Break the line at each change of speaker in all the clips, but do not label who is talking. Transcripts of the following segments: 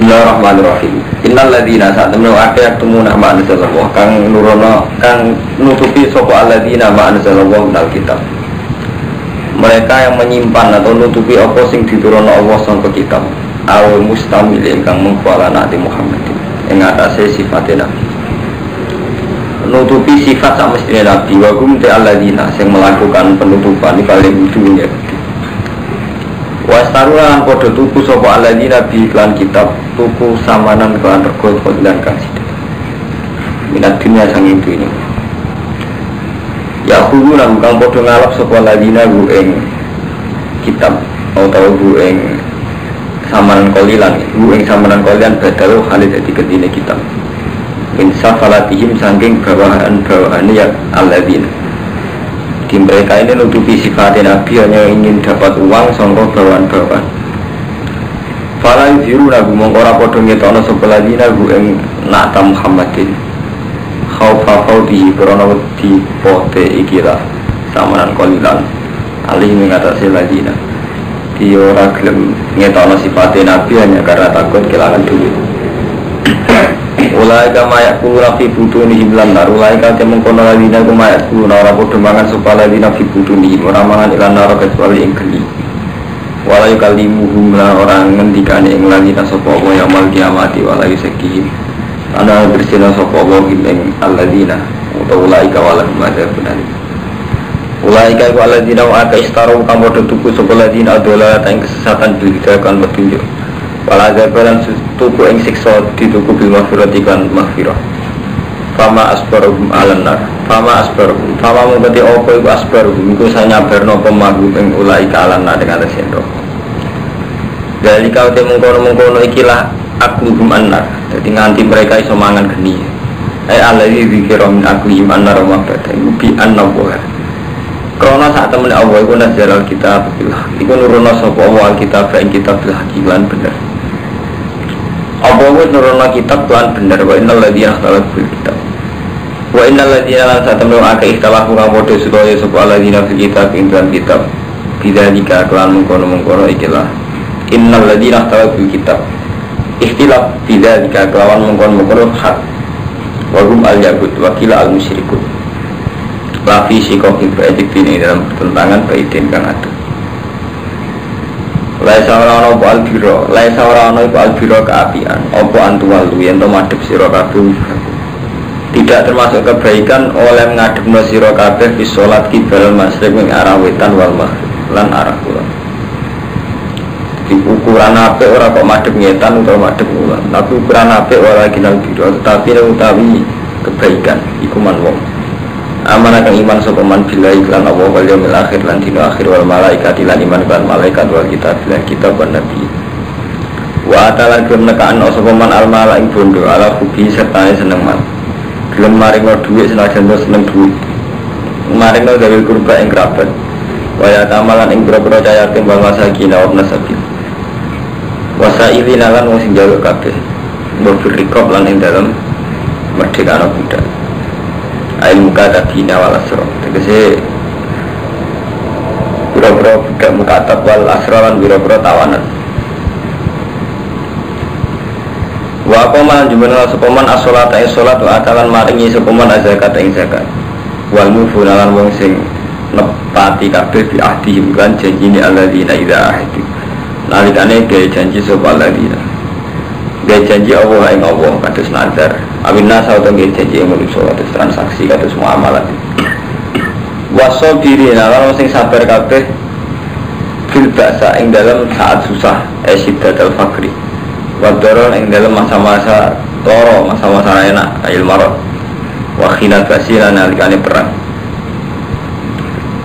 Bismillahirrahmanirrahim. Innal ladzina sa'tamnu aqyaktumuna ma anzalallah kang nurono kang nutupi sapa alladzina ma anzalallah minal kitab. Mereka yang menyimpan atau nutupi apa sing diturunno Allah sangka kitab. Al mustamil ingkang mengkuala Nabi Muhammad ing atase sifatena. Nutupi sifat sak mestine Nabi wa kum ta alladzina sing melakukan penutupan kali wujuhnya. Wastarulan podo tuku sopo aladi nabi iklan kitab tuku samanan kelan rego dan kasih minat dunia sang itu ini ya hulu nam kang podo ngalap sopo aladi nabi ing kitab atau ing samanan kolilan samanan kolian badal khalid di kedine kitab insaf alatihim sangking bawahan ya aladina. Di mereka ini nutupi sifatnya Nabi hanya ingin dapat uang sangka bawaan-bawaan. Fala yuziru lagu mengkora podo ngetono sebelah dina gu ing na'ta Muhammadin khawfa khawdihi korona wedi pote ikilah samanan kolilan alih mengatasi ladina di ora gelem ngetono sifatnya Nabi hanya karena takut kehilangan duit. Ulai kama yakulu rafi butuni himlan nar ulai kate mengkono ladina kama yakulu nara podo mangan sopa ladina fi butuni orang mangan ilan nara kecuali ing geni walai kalimuhum la orang ngendikane ing ladina sopa Allah yamal kiamati walai sekihim ana bersina sopa Allah ing alladina atau ulai kawalah mada benar ulai ka waladina wa aka istaru kang podo tuku sopa ladina adalah tang kesesatan bidakan petunjuk walaga balan tuku ing siksa dituku bil maghfirati kan maghfirah fama asbaruhum alannar fama mengkati opo iku asbaruhum iku sanyabarno pemahu ing ulai ka alannar dengan sendok dari kau te mengkono ikilah akluhum annar jadi nganti mereka iso mangan geni alladzi dzikra min aklihim annar wa bada iku bi annabuha karena saat temen Allah iku nazar alkitab iku nurono sapa Allah alkitab ing kitab bil hakilan bener Allah nurunna kitab lan bener wa innal ladzina ikhtalafu fil kitab wa innal ladzina lan satamnu aka ikhtalafu kapodo supaya sapa ladzina fil kitab ing dalam kitab bidzalika kelan mengkono ikilah innal ladzina ikhtalafu fil kitab ikhtilaf bidzalika kelawan mengkono hak wa hum al yahud wa kila al musyrikun la fi shiqaqin ba'id ini dalam pertentangan baitin kang adu laisa ora ana iku albiro keapian apa antuwalu yen to madhep sira kabeh tidak termasuk kebaikan oleh ngadepno sira kabeh fi salat qibal masyriq ing arah wetan wal maghrib lan arah kulon di ukuran apik ora kok madhep ngetan utawa madhep kulon tapi ukuran apik ora kinal biro tetapi utawi kebaikan iku man wong amanah kang iman sapa man billahi lan Allah wal yaumil akhir lan dina akhir wal malaikati lan iman kan malaikat wal kitab lan kitab wan nabi wa ta'ala gelem nekaan sapa man al malaik bondo ala hubi serta seneng man gelem maringno dhuwit senajan seneng dhuwit maringno gawe kurba ing kerabat wa ya tamalan ing boro-boro caya timbang masakin wa nasabil wasailina lan wong sing njaluk kabeh mbok rikop lan ing dalem merdeka budak ail muka tabina wal asro tegese biro-biro budak mukatab wal asro lan biro-biro tawanan wa qaman jumana sepaman as-salata as-salat wa atalan maringi sepaman zakat ing zakat wal mufuna lan wong sing nepati kabeh bi ahdihim kan janjine alladzina idza ahdu nalikane gawe janji sapa alladzina gawe janji Allah ing Allah kados nazar amina sauta gawe janji ing manusa kados transaksi kados muamalah wasobirina lan sing sabar kabeh fil ba'sa ing dalam saat susah syiddatul faqri wa darar ing dalam masa-masa loro masa-masa enak ayil marad wa khilal basiran nalikane perang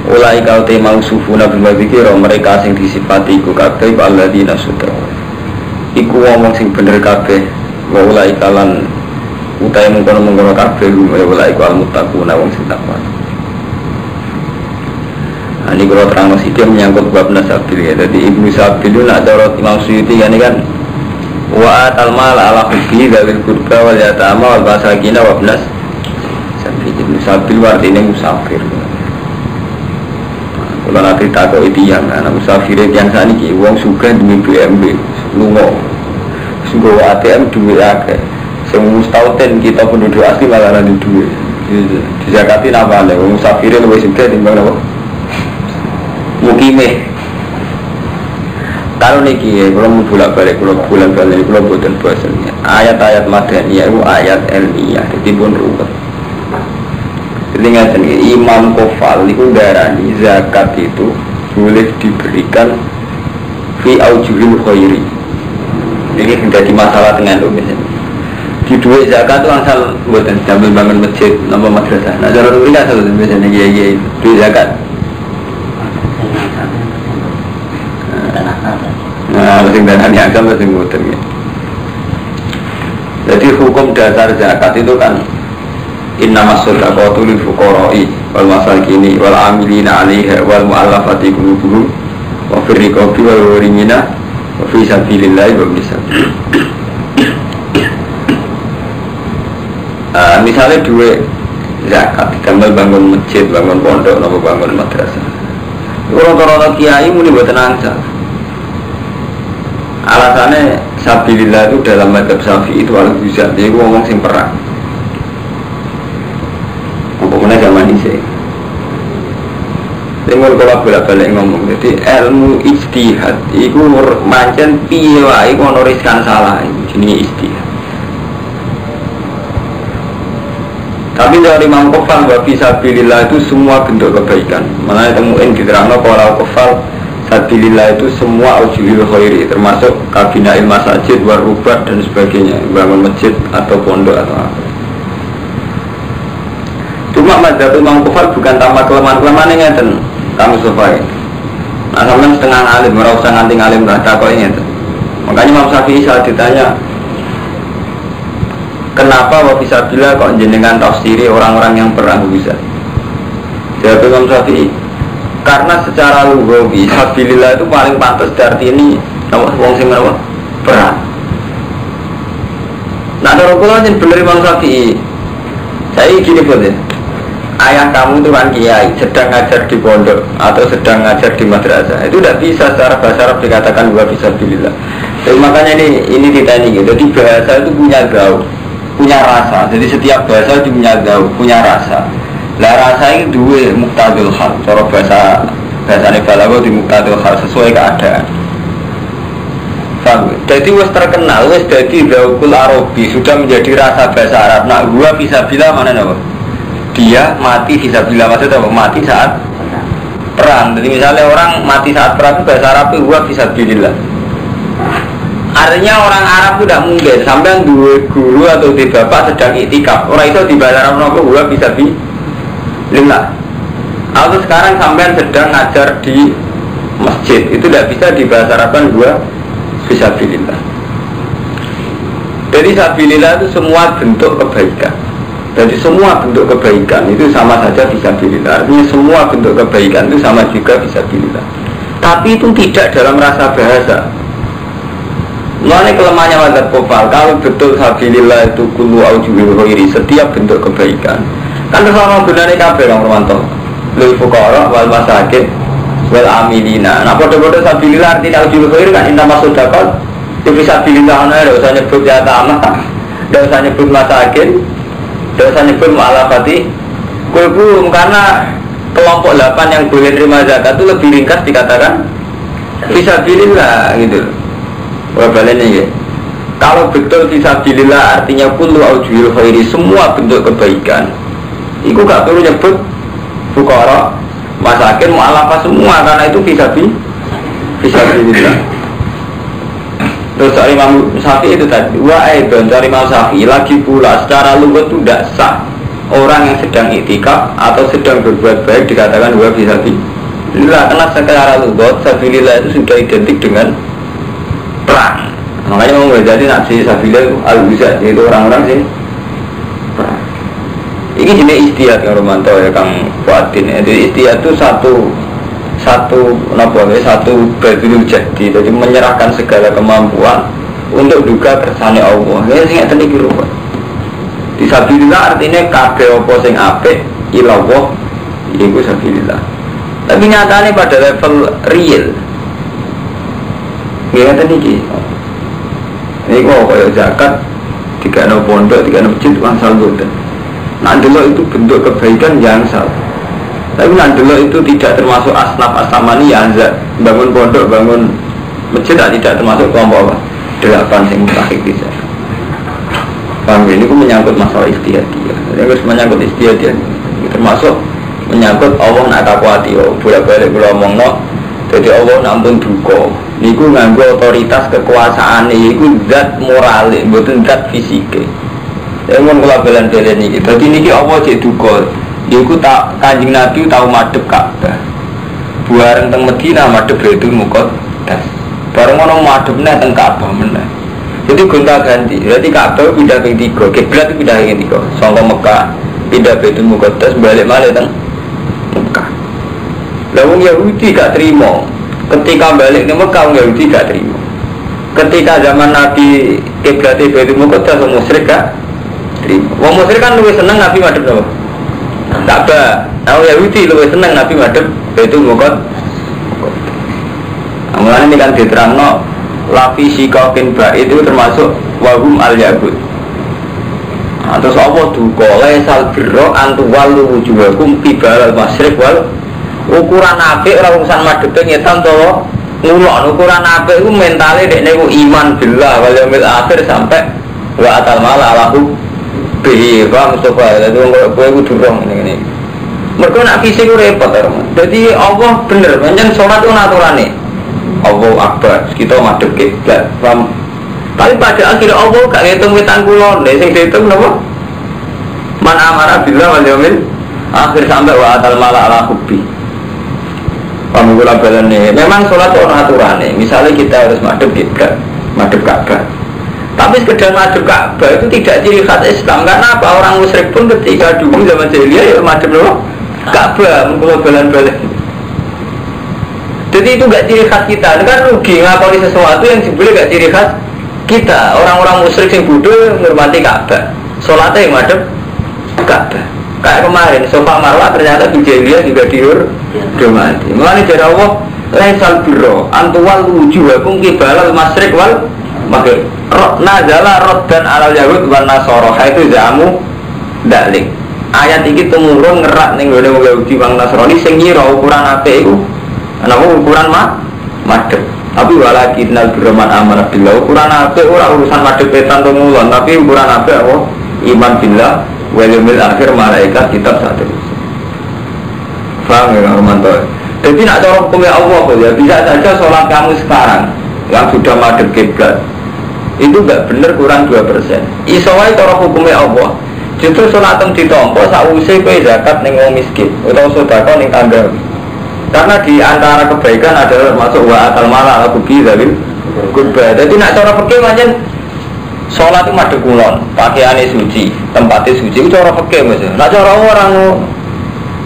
ulai kau te mausufuna bil madzikira mereka sing disifati iku kabeh alladzina sutra iku wong sing bener kabeh wa ulai kalan utai mengkono kabeh wa ulai kal muttaquna wong sing takwa. Ini kalau terang masih menyangkut bab nasabil ya. Jadi Ibnu Sabil itu nak dorot Imam Suyuti kan wa atal mal ala hubbi dzil qurba wal yatama wal masakin wa ibnas sabil. Ibnu Sabil artinya musafir. Kalau nanti takut itu yang musafir yang saniki wong sugih demi BMW lunga nggo ATM duit akeh. Sing mustauten kita penduduk asli malah nanti duit. Dizakati napa nek wong musafire luwih sithik timbang napa? Mukime. Kalau niki kalau mau bolak-balik, kalau bolak-balik, kalau boten bosannya ayat-ayat Madaniyah itu ayat ilmiah, jadi pun ruwet. Jadi nggak Imam Kofal itu darani zakat itu boleh diberikan fi aujuhil khairi. Ini menjadi masalah dengan lo misalnya. Di duit zakat itu asal buatan sambil bangun masjid, nama madrasah. Nah cara ini asal misalnya iya duit zakat. Nah, sing darani agam sing boten ya. Jadi hukum dasar zakat itu kan innamas shadaqatu lil fuqara'i wal masakini wal 'amilina 'alaiha wal mu'allafati qulubuhum wa fir riqabi wal gharimina wa fi sabilillah wa bisabil. Misalnya duit zakat gambar bangun masjid, bangun pondok, nopo bangun madrasah. Rata-rata kiai muni boten angsal. Alasannya sabilillah itu dalam madzhab Syafi'i itu al-bisa, jadi aku ngomong sing perang. Ngomongnya zaman ini Tengok kalau bolak-balik ngomong, jadi ilmu ijtihad itu mancen piye wae iku ono riskan salah, jenenge ijtihad. Tapi dari Imam Kofal wa fisabilillah itu semua bentuk kebaikan. Mana temuin diterangno kalau Kofal sabilillah itu semua aujuhil khairi, termasuk kabinail masajid, warubat dan sebagainya, bangun masjid atau pondok atau apa. Cuma mazhab Imam Kofal bukan tambah kelemahan yang ngeten, kamu sofai. Nah sampai setengah alim, merasa nganti alim lah, takut ngeten. Makanya Imam Syafi'i saat ditanya, kenapa wa fisabilillah kok jenengan tafsiri orang-orang yang perang bisa? Jawab Imam Syafi'i, karena secara lughawi sabilillah itu paling pantas dari ini wong sing apa? Perang. Nah kalau kula yen bener Imam Syafi'i. Saya gini boleh. Ayah kamu itu kan kiai, sedang ngajar di pondok atau sedang ngajar di madrasah. Itu tidak bisa secara bahasa Arab dikatakan wa fisabilillah. Jadi makanya ini kita ini gitu. Jadi bahasa itu punya gaul, punya rasa. Jadi setiap bahasa itu punya gaul, punya rasa. Lah rasa ini dua muktadul hal. Cara bahasa balaghah di muktadul hal sesuai keadaan. Paham? Jadi wis terkenal, wis dadi gaul Arabi, sudah menjadi rasa bahasa Arab. Nah, gua fisabilillah mana napa? Dia mati fisabilillah, maksudnya apa? Mati saat perang. Jadi misalnya orang mati saat perang itu bahasa Arab itu gua fisabilillah. Artinya orang Arab itu tidak mungkin sampai dua guru atau di bapak sedang itikaf. Orang itu di bahasa Arab napa gua fisabilillah. Atau sekarang sampean sedang ngajar di masjid, itu tidak bisa dibahasa Arabkan gua fisabilillah. Jadi sabilillah itu semua bentuk kebaikan. Jadi semua bentuk kebaikan itu sama saja fisabilillah. Artinya semua bentuk kebaikan itu sama juga fisabilillah. Tapi itu tidak dalam rasa bahasa. Mulanya kelemahannya mazhab Kofal, kalau betul sabilillah itu kullu aujuhil khairi, setiap bentuk kebaikan. Kan sama benarnya kabeh Kang Romanto. Lil fuqara wal masakin wal amilina. Nah padha-padha sabilillah artinya aujuhil khairi kan inna masudaqat. Itu fisabilillah ana ora usah nyebut ya ta'amah. Ora usah nyebut masakin. Ora usah nyebut mu'alafati. Kulum karena kelompok 8 yang boleh terima zakat itu lebih ringkas dikatakan fisabilillah gitu. Balik ya. Kalau betul fisabilillah artinya kullu aujuhil khairi, semua bentuk kebaikan. Iku gak perlu nyebut fuqara, masakin, mu'alafah semua karena itu fisabilillah. Terus dari Imam Syafi'i itu tadi dan dari Imam Syafi'i lagi pula secara lugat itu tidak sah orang yang sedang iktikaf atau sedang berbuat baik dikatakan wa fisabilillah, karena secara lugat sabilillah itu sudah identik dengan perang. Makanya mau jadi nafsi sabilillah al-bisa, yaitu orang-orang sih perang. Ini jenis istihad yang Romanto ya Kang Fuadin. Jadi istihad itu satu badul jadi, jadi menyerahkan segala kemampuan untuk duga kersane Allah. Ini sing ngeten iki lho. Disabilillah artinya kabeh apa sing apik ilallah iku sabilillah. Tapi nyatane pada level real ngeten iki. Ini kok kayak zakat, tiga no pondok, tiga no masjid, angsal boten. Nah dulu itu bentuk kebaikan yang salah. Tapi nah dulu itu tidak termasuk asnaf asamani yang bangun pondok, bangun masjid tidak termasuk kelompok apa? 8 yang mutakhir bisa. Paham ini pun menyangkut masalah istiadah. Jadi harus menyangkut istiadah. Termasuk menyangkut Allah nak takwati. Bolak-balik kalau ngomong no. Jadi Allah nampun duka. Niku nganggo otoritas kekuasaan. Niku zat moral, bukan zat fisik. Saya mau bela-belan ini. Jadi niki Allah cek duka. Niku tak Kanjeng Nabi tahu madhep Ka'bah. Buareng teng Madinah madhep Baitul Muqaddas. Bareng ono madhepne teng Ka'bah meneh. Jadi gonta-ganti. Berarti Ka'bah pindah ke 3, kiblat itu pindah ke 3. Saka Mekah pindah Baitul Muqaddas balik malih teng Mekah. Lah wong Yahudi gak terima. Ketika balik ke Mekah wong Yahudi gak terima. Ketika zaman Nabi kiblate Baitul Muqaddas wong musyrik gak terima. Wong musyrik kan luwih seneng Nabi madhep napa? Ka'bah. Nah Yahudi luwih seneng Nabi madhep Baitul Muqaddas. Mulane ini kan diterangno lafi sikokin ba'id itu termasuk wahum al-yahud. Nah, terus Allah duka laisal birro antuwallu wujuhakum qibala al-masyriq wal ukuran apik ora urusan madhepe ngetan to ngulon ukuran apik iku mentale dekne ku iman billah wal yaumil akhir sampai wa atal mala alahu bi wa mustafa dadi wong kowe kudu rong ngene. Mergo nek fisik ku repot to. Dadi Allah bener pancen salat ku aturane. Allah akbar, kita madhep kiblat. Tapi pada akhirnya Allah gak ngitung wetan kulon, sing dihitung napa? Man amara billah wal yaumil akhir sampai wa atal mala ala hubbi. Pamula balane. Memang salat ana aturane. Misalnya kita harus madhep kiblat, madhep Ka'bah. Tapi sekedar madhep Ka'bah itu tidak ciri khas Islam. Karena apa? Orang musyrik pun ketika dulu zaman jahiliyah ya madhep Ka'bah, mengkula balan-balan. Jadi itu gak ciri khas kita, itu kan rugi ngakoni sesuatu yang sebenarnya gak ciri khas kita. Orang-orang musyrik yang bodoh menghormati Ka'bah, sholatnya yang madhep Ka'bah. Kayak kemarin, Sofa Marwah ternyata di jahiliyah juga dihormati. Mulanya dari Allah, laisal birro antuwal wujuhakum qibala al-masyriq wal maghrib. Nazala raddan alal yahud wan nasara, itu jamu dalik. Ayat ini temurun ngerak ning gone wong Yahudi wong Nasrani sing ngira ukuran apik iku ana ukuran madhep. Tapi walakinnal birman amanah billah ukuran apik ora urusan madhep petan to ngulon, tapi ukuran apik apa? Iman billah wal yaumil akhir malaikat kitab satu. Faham ya Romanto? Jadi nak cara hukumnya Allah ya bisa saja sholat kamu sekarang yang sudah madhep kiblat itu enggak benar kurang 2%. Iso wae cara hukumnya Allah. Justru sholat yang ditompo sausé kowe zakat ning wong miskin utawa sedekah ning tangga. Karena di antara kebaikan adalah masuk wa atal mala ala kubi dalil kubba. Jadi nak cara fikih macam sholat itu madhep kulon, pakaiane suci, tempatnya suci itu cara fikih Mas. Nak cara orang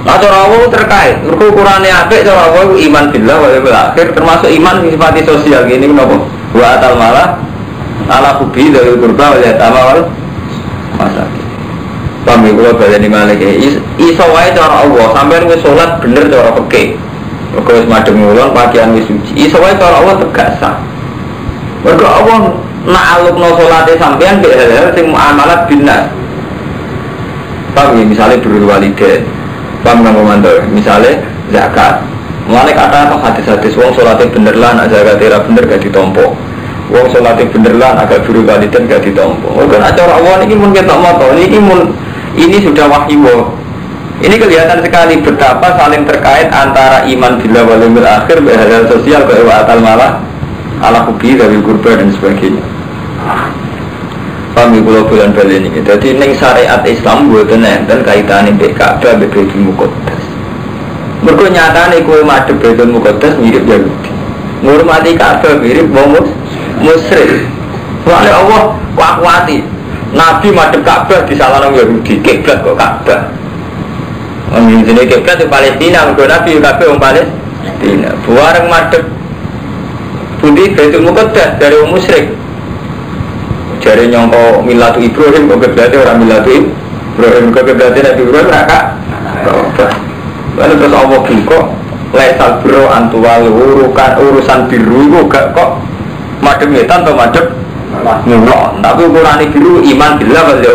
nak cara Allah terkait ukurannya apik cara Allah iman billah wal yaumil akhir termasuk iman sifat sosial gini kenapa? Wa atal mala ala kubi dalil kubba wal yatama wal masakin. Paham kula baleni malih iso wae cara Allah sampeyan wis salat bener cara fikih. Mergo wis madhep ngulon pakaian wis suci. Iso wae cara Allah tegak sah. Mergo Allah na'alukno salate sampeyan ke hal-hal sing muamalat binas. Paham ya misale birrul walidain. Paham nang mantul misale zakat. Mulane kata hadis-hadis wong salate bener lah nek zakat ora bener gak ditompo. Wong salate bener lah agak birrul walidain gak ditompo. Mergo nek cara Allah niki mun ketok moto niki mun ini sudah wahyu. Ini kelihatan sekali betapa saling terkait antara iman billah wal yaumil akhir hal sosial kayak wa atal malah ala kubi dari kurban dan sebagainya. Kami pulau bulan balik ini. Jadi neng syariat Islam buatan enten kaitannya Ka'bah Baitul Muqaddas. Mergo nyatane kowe madhep Baitul Muqaddas mirip Yahudi. Ngurmati Ka'bah mirip wong musyrik. Soale Allah kuat-kuati. Nabi madhep Ka'bah disalahno Yahudi, kiblat kok Ka'bah. Wong jenenge kiblat di Palestina, mergo Nabi kabeh wong Palestina. Buareng madhep pundi Baitul Muqaddas dari wong musyrik. Jare nyangka milatu Ibrahim kok kiblate ora milatu Ibrahim, kok kiblate Nabi Ibrahim ra Ka'bah. Lalu terus Allah buka laisal birro antuwal urusan biru iku gak kok madhep ngetan to madhep Nyulok, tapi ukuran biru iman bila pada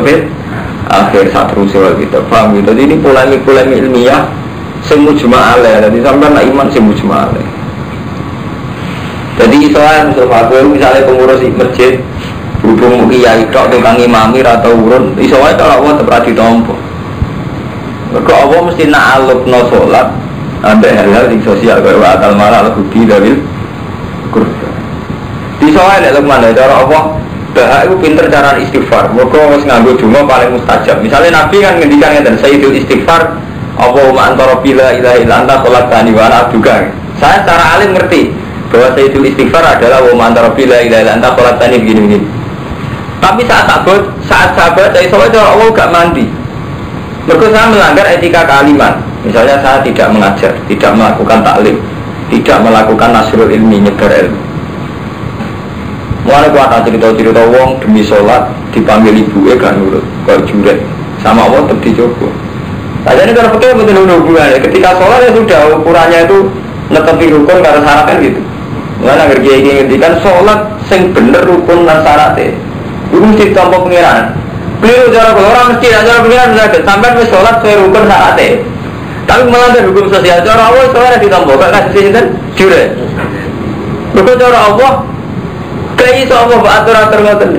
akhir saat rusuh kita paham gitu. Jadi ini polemik ilmiah semu jemaah, jadi sampai nak iman semu jemaah. Jadi soal misalnya pengurus masjid berhubung kiai tok tukang imami atau urun, soalnya kalau Allah terperati tompo. Mereka Allah mesti nak alupno sholat, ada hal-hal yang sosial kayak akal malah lebih dari kurva. Di soalnya mana cara Allah. Bahak itu pinter cara istighfar. Mereka harus nganggo cuma paling mustajab. Misalnya Nabi kan ngendikan dan Sayyidul Istighfar, Allahumma anta rabbi la ilaha illa anta khalaqtani wa ana abduka. Saya secara alim ngerti bahwa Sayyidul Istighfar adalah Allahumma anta rabbi la ilaha illa anta khalaqtani begini-begini. Tapi saat sahabat saya soalnya Allah gak mandi. Mereka saya melanggar etika kealiman. Misalnya saya tidak mengajar, tidak melakukan taklim, tidak melakukan nasrul ilmi, nyebar ilmu. Mulai kuat cerita-cerita wong demi sholat dipanggil ibu kan nurut kalau juret sama Allah tetap dicoba. Saja ini karena betul hubungannya. Ketika sholat ya sudah ukurannya itu netepi rukun karena syarat kan gitu. Mulai kerja ini kan sholat sing bener rukun dan syaratnya. Itu mesti tanpa pengiran. Beliau cara orang mesti cara pengiran sudah sampai ke sholat sesuai rukun syaratnya. Tapi melanggar hukum sosial cara Allah sholat ditambah kan kasih kan juret. Rukun cara Allah kayak itu Allah atur-atur ngoten.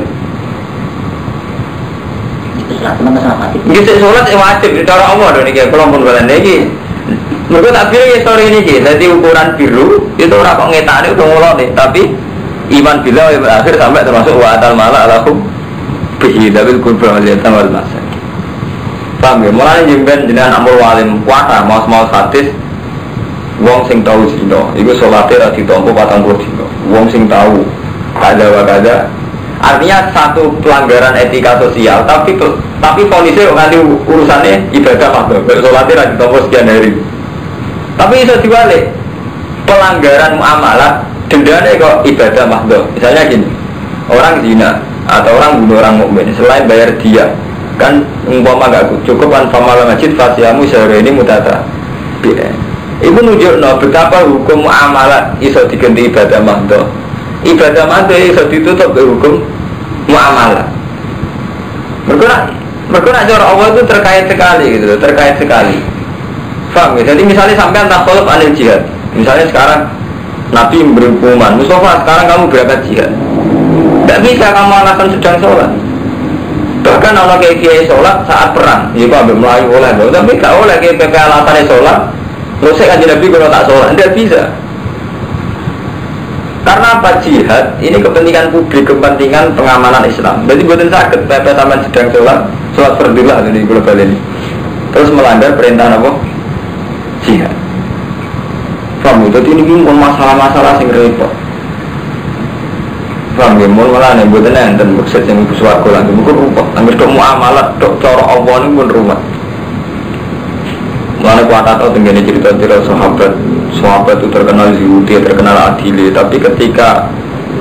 Gitu sholat wajib cara Allah dong nih kalau pun kalian lagi. Mereka tak pilih story ini sih. Jadi ukuran biru itu orang kok ngetani udah ngulon nih. Tapi iman bila berakhir sampai termasuk wa'atal malah alakum bihi dabil kurban aliyah tamar masa. Paham ya? Mulai jemben jenengan amul walim kuata mau hadis. Wong sing tahu zino. Itu sholatnya rati tompo 40 zino. Wong sing tahu kada. Artinya satu pelanggaran etika sosial, tapi polisnya nanti urusannya ibadah mahdoh. Sholatnya rajin tombol sekian hari. Tapi itu dibalik, pelanggaran muamalah dendanya kok ibadah mahdoh. Misalnya gini, orang zina atau orang bunuh orang mukmin selain bayar dia kan umpama gak cukup kan famalah masjid fasiamu sehari ini mutata. Ibu nunjukno betapa hukum muamalah iso diganti ibadah mahdoh. Ibadah mahdoh iso ditutup ke hukum muamalah. Mereka nak cara Allah itu terkait sekali. Faham ya? Jadi misalnya sampai entah kolab anil jihad. Misalnya sekarang Nabi memberi hukuman, Mustafa sekarang kamu berangkat jihad. Tidak bisa kamu alasan sedang sholat. Bahkan kalau kayak kiai sholat saat perang, ya Pak ambil Melayu oleh, tapi tidak oleh kayak PP alasannya sholat. Terus saya kan Nabi kalau tak sholat, tidak bisa. Karena apa jihad? Ini kepentingan publik, kepentingan pengamanan Islam. Jadi buatin sakit, PP sampai sedang sholat fardilah di global ini. Terus melanggar perintah apa? Jihad. Paham? Jadi ini pun masalah-masalah yang repot. Paham ya? Malah nih buatin enten maksud yang ibu suaraku lagi. Mungkin rumput. Ambil dok muamalat, dok cara Allah ini pun rumah. Malah kuat atau tenggine cerita-cerita sahabat itu terkenal zuhud, terkenal adil. Tapi ketika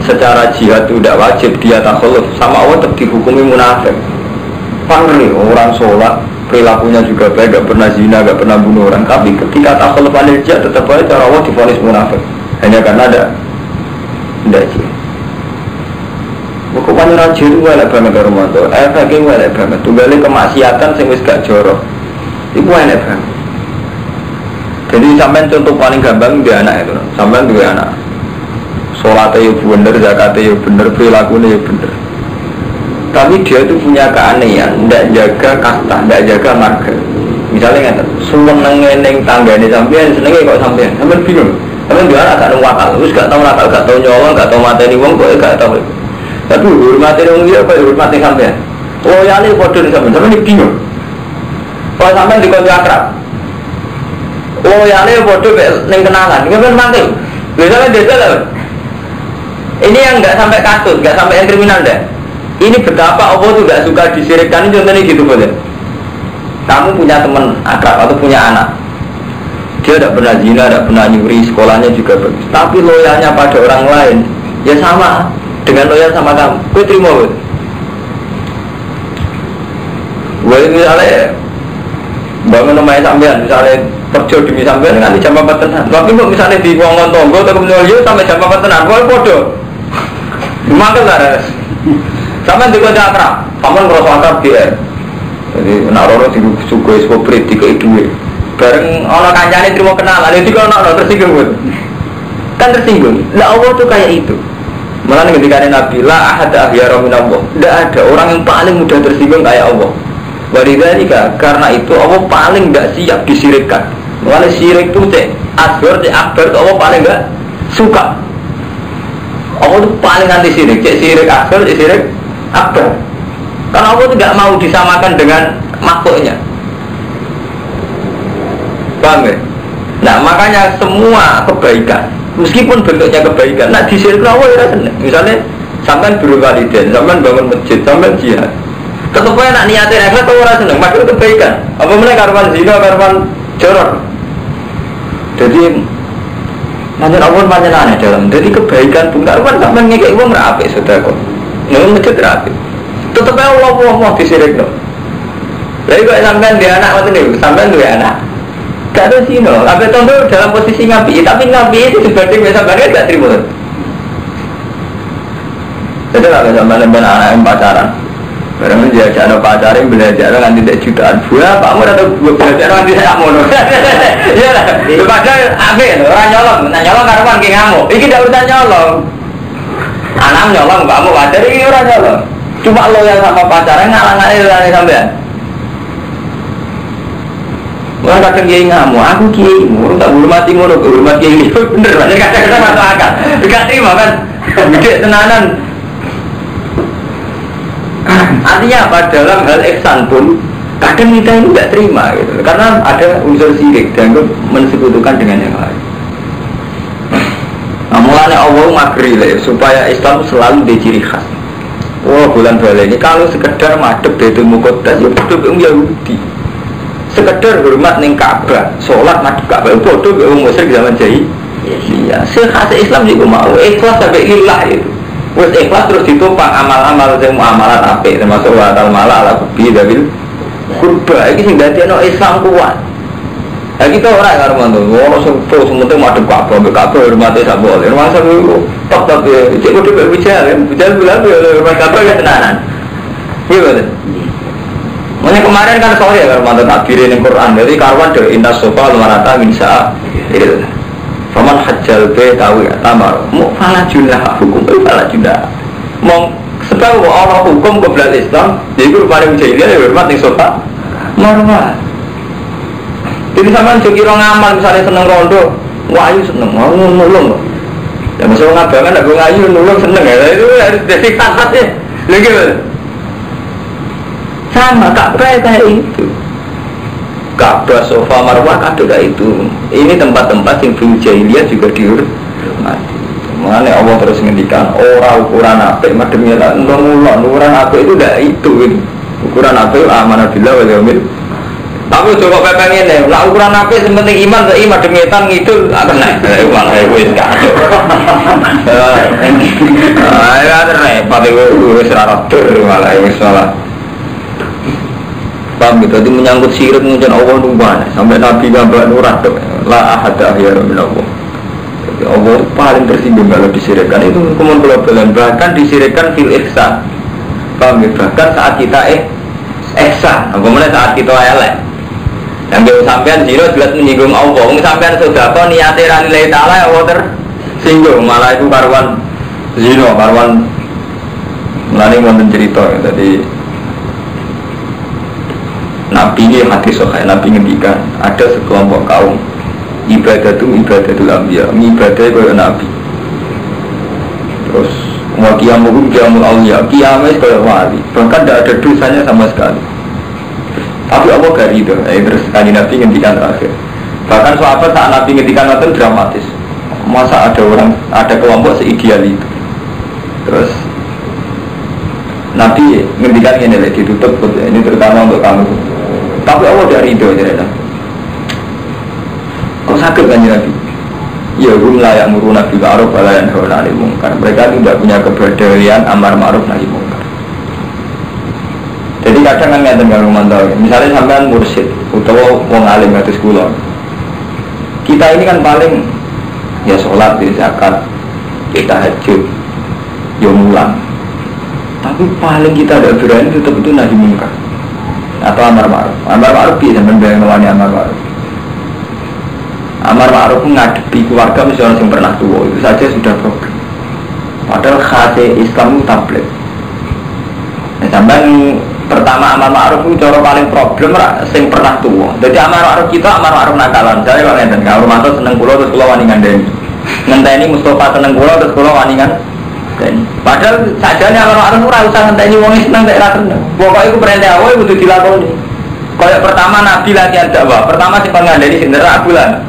secara jihad itu tidak wajib dia takhaluf sama Allah tetap dihukumi munafik. Pangli orang sholat perilakunya juga baik, gak pernah zina, gak pernah bunuh orang. Tapi ketika takhaluf anil jihad tetap aja cara Allah divonis munafik. Hanya karena ada jihad. Bukannya raja itu welek banget rumah tu. Efeknya welek banget. Tunggalnya kemaksiatan sing wis gak jorok. Itu welek banget. Jadi sampai contoh paling gampang dia anak itu, sampai dua anak. Sholatnya ya bener, zakatnya ya bener, perilakunya ya bener. Tapi dia itu punya keanehan, tidak jaga kasta, tidak jaga marga. Misalnya nggak, seneng tangganya sampean, senengnya kok sampean bingung. Sampean dua anak gak tahu wakal, terus gak tahu nakal, gak tahu nyolong, gak tahu mateni wong, kok gak tahu. Tapi hormatin wong dia, kok hormatin sampean. Oh ya ini bodoh sampean bingung. Kalau sampean dikau akrab. Oh ya ini bodoh neng kenalan, ini kan mantul. Biasanya desa lah. Ini yang nggak sampai kasus, nggak sampai yang kriminal deh. Ini betapa Allah tuh nggak suka disirikkan. Contohnya gitu boleh. Kamu punya teman akrab atau punya anak, dia tidak pernah zina, tidak pernah nyuri, sekolahnya juga bagus. Tapi loyalnya pada orang lain, ya sama dengan loyal sama kamu. Gue terima gue. Gue misalnya bangun rumahnya sampean, misalnya kerja demi sampean nanti jam 4 tenan. Tapi kok misalnya di wongon tonggo atau kemudian sampai jam 4 tenan, kok bodoh. Makan lah. Sampai di kota akrab, sampai merasa akrab dia. Jadi nak orang suka seprit tiga duit. Bareng orang kancane terima kenalan, itu kalau orang tersinggung kan tersinggung. Lah Allah tuh kayak itu. Malah ketika Nabi la ahad ahyara min Allah, tidak ada orang yang paling mudah tersinggung kayak Allah. Walidzalika karena itu Allah paling tidak siap disirikkan. Malah syirik itu cek asghar, cek akbar itu Allah paling tidak suka. Allah itu paling anti syirik, cek syirik asghar, cek syirik akbar. Karena Allah tidak mau disamakan dengan makhluknya. Paham ya? Nah makanya semua kebaikan, meskipun bentuknya kebaikan, nah disirikkan Allah ya senang. Misalnya sampai berwalidain, sampai bangun masjid, sampai jihad, tetap aja nak niatin akhirat tahu orang senang, maksudnya kebaikan. Apa mulai karuan zina, karuan jorok. Jadi macam Allah macam aneh dalam. Jadi kebaikan pun karuan sampai ngekek uang rapi sudah kok, nggak masjid rapi. Tetap aja Allah mau disirikkan. Jadi kalau sampai dia anak macam ni, sampai dia anak. Gak ada sih no, sampai contoh dalam posisi ngapi, tapi ngapi itu dibanding biasa banget gak terima. Jadi kalau sampai anak yang pacaran. Barang dia ada pacaran belajar nanti tidak jutaan buah, Pak Mur atau belajar nanti saya mau. Iya lah. Padahal abe orang nyolong, nyolong karuan kayak ngamuk. Ini tidak urusan nyolong. Anak nyolong, Pak Mur pacar ini orang nyolong. Cuma lo yang sama pacaran ngalang-ngalang sampean. Orang kadang kiai ngamuk, aku kiai, orang tak hormati ngono, hormat kiai ini bener, kadang-kadang masuk akal. Gak terima kan, gede tenanan. Artinya apa? Dalam hal ihsan pun kadang kita ini tidak terima gitu. Karena ada unsur syirik dan mensekutukan dengan yang lain. Nah mulanya Allah magri supaya Islam selalu diciri khas. Bulan balik ini kalau sekedar madep Baitul Muqaddas ya bodoh Yahudi. Sekedar hormat ning Ka'bah, sholat madep Ka'bah bodoh wong musyrik zaman jahiliyah. Iya, khas Islam juga mau ikhlas sampai lillah itu. Wes ikhlas terus ditopang amal-amal sing muamalat apik termasuk wa tal mala ala kubi dabil kurba iki sing dadekno Islam kuat. Ha kita ora karo mantu, ono sing terus penting madhep Ka'bah, Ka'bah hormate sak boleh. Masa niku tok cek kudu bicara, bicara bilang hormat Ka'bah ya tenanan. Iya betul. Makanya kemarin kan sore ya karo mantu takbir ning Quran, jadi karwan de inna sofa lumarata min sa'a. Faman hajjal be tawi tamar mu fala junah hukum fala junah mong sebab orang hukum kebelakang Islam jadi paling jahiliyah ya hormat ning sofa marwah. Jadi sampean jeki ngamal misalnya seneng rondo wahyu seneng mau nulung ya masuk ngabangan aku ngayu nulung seneng ya itu harus jadi kata-kata lagi sama Ka'bah kayak itu. Ka'bah, sofa, marwah ada itu. Ini tempat-tempat yang fil jahiliyah juga dihormati. Makanya Allah terus ngendikan orang ukuran apa mademnya lah nulung ukuran apa itu tidak itu. Ukuran apa amanah billah wal yaumil. Tapi coba pengen deh, lah ukuran apa sementing iman seiman demitan ngidul akan naik. Malah wis kado. Ya repot wis ora rotor malah wis salah. Paham gitu, itu menyangkut syirik mengucapkan Allah nubuhan sampai Nabi gambar nurah la ahada ahyara min Allah. Jadi Allah paling tersinggung kalau disirikkan itu hukuman global, bahkan disirikkan fil ihsan. Paham gitu, bahkan saat kita ihsan, kemudian saat kita elek yang jauh sampean zino jelas menyinggung Allah, sampean sudah kok niatnya rani ta'ala Allah tersinggung, malah itu karuan zino, karuan melani mau cerita jadi Nabi ini hadis sahih, Nabi ngendikan ada sekelompok kaum ibadatul anbiya, ibadah kepada Nabi. Terus wa qiyamuhum qiyamul awliya, qiyamah sebagai wali, bahkan tidak ada dosanya sama sekali. Tapi Allah gak ridho. Terus kali Nabi ngendikan terakhir. Bahkan sahabat saat Nabi ngendikan itu dramatis. Masa ada kelompok seideal itu. Terus Nabi ngendikan ini lagi ditutup, ini terutama untuk kamu. Tapi Allah dari itu aja. Kau sakit kan Nabi? Ya hum la ya'muruna bil ma'ruf wa la yanhauna 'anil munkar. Mereka tidak punya keberanian amar ma'ruf nahi munkar. Jadi kadang kan ngeten karo mantau. Misalnya sampean mursyid utawa wong alim kados kula. Kita ini kan paling ya salat, zakat, kita tahajud, yo mulang. Tapi paling kita ada berani tetap itu nahi munkar atau amar ma'ruf. Amar ma'ruf bisa membayang lawannya amar ma'ruf. Amar ma'ruf menghadapi keluarga mesti orang yang pernah tua itu saja sudah problem. Padahal khasnya Islam itu tablet. Sampai pertama amar ma'ruf itu cara paling problem yang pernah tua. Jadi amar ma'ruf kita amar ma'ruf nakalan. Saya kalau ngeten, kalau rumah itu seneng pulau terus pulau wani ngandani. Ngenteni Mustafa seneng pulau terus pulau wani ngandani. Padahal sajane amar ma'ruf ora usah ngenteni wong seneng nek ra seneng. Pokoke iku perintah awake kudu dilakoni. Kayak pertama Nabi latihan dakwah, pertama sing ngandani sing nerak bulan.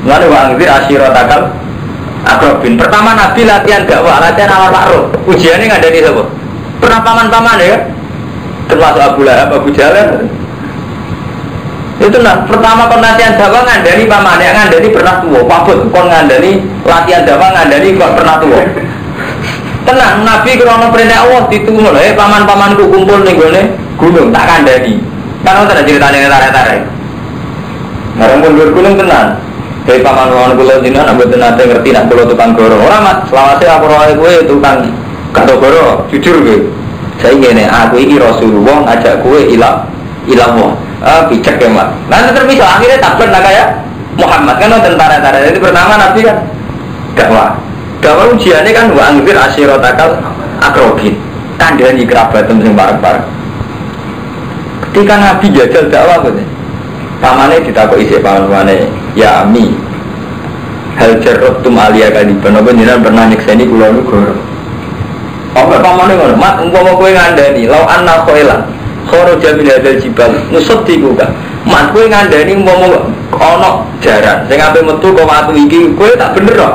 Lalu wa'angzir ashiratakal akrabin. Pertama Nabi latihan dakwah, latihan amar ma'ruf. Ujiannya ngandani sapa? Pernah paman-paman ya? Termasuk Abu Lahab, Abu Jahal. Itu nah, pertama kon latihan dakwah ngandani paman, yang ngandani pernah tua. Pabut kon ngandani latihan dakwah ngandani kok pernah tua. Tenang, Nabi krono perintah Allah ditunggu lho, paman-pamanku kumpul ning gone gunung tak kandhani. Kan ora ada ceritane tarik-tarik. Marang mundur gunung tenan. Dari paman-paman kula jenengan mboten nate ngerti nek kula tukang goro. Ora Mas, selawase aku roe kowe tukang kato goro, jujur kowe. Saya ngene, aku iki Rasulullah ngajak kowe ilah wong. Bijak ya Mas. Nah terpisah akhirnya takbir nak kaya Muhammad kan tentara-tentara. Jadi pertama Nabi kan dakwah. Dakwah ujiannya kan wa angfir ashiratakal akrabin. Kandhani kerabat sing bareng-bareng. Ketika Nabi jajal dakwah gitu. Pamane ditakoki isih pamane, "Ya Ami, hal jarratum aliya kaliban apa jenengan pernah nyekseni kula niku goro?" Apa pamane ngono, "Mat umpama kowe ngandani, lau anna khailan kharaja min hadzal jibal, nusaddiqu ka." Mat kowe ngandani umpama ana jaran sing ape metu kok watu iki, kowe tak bener kok.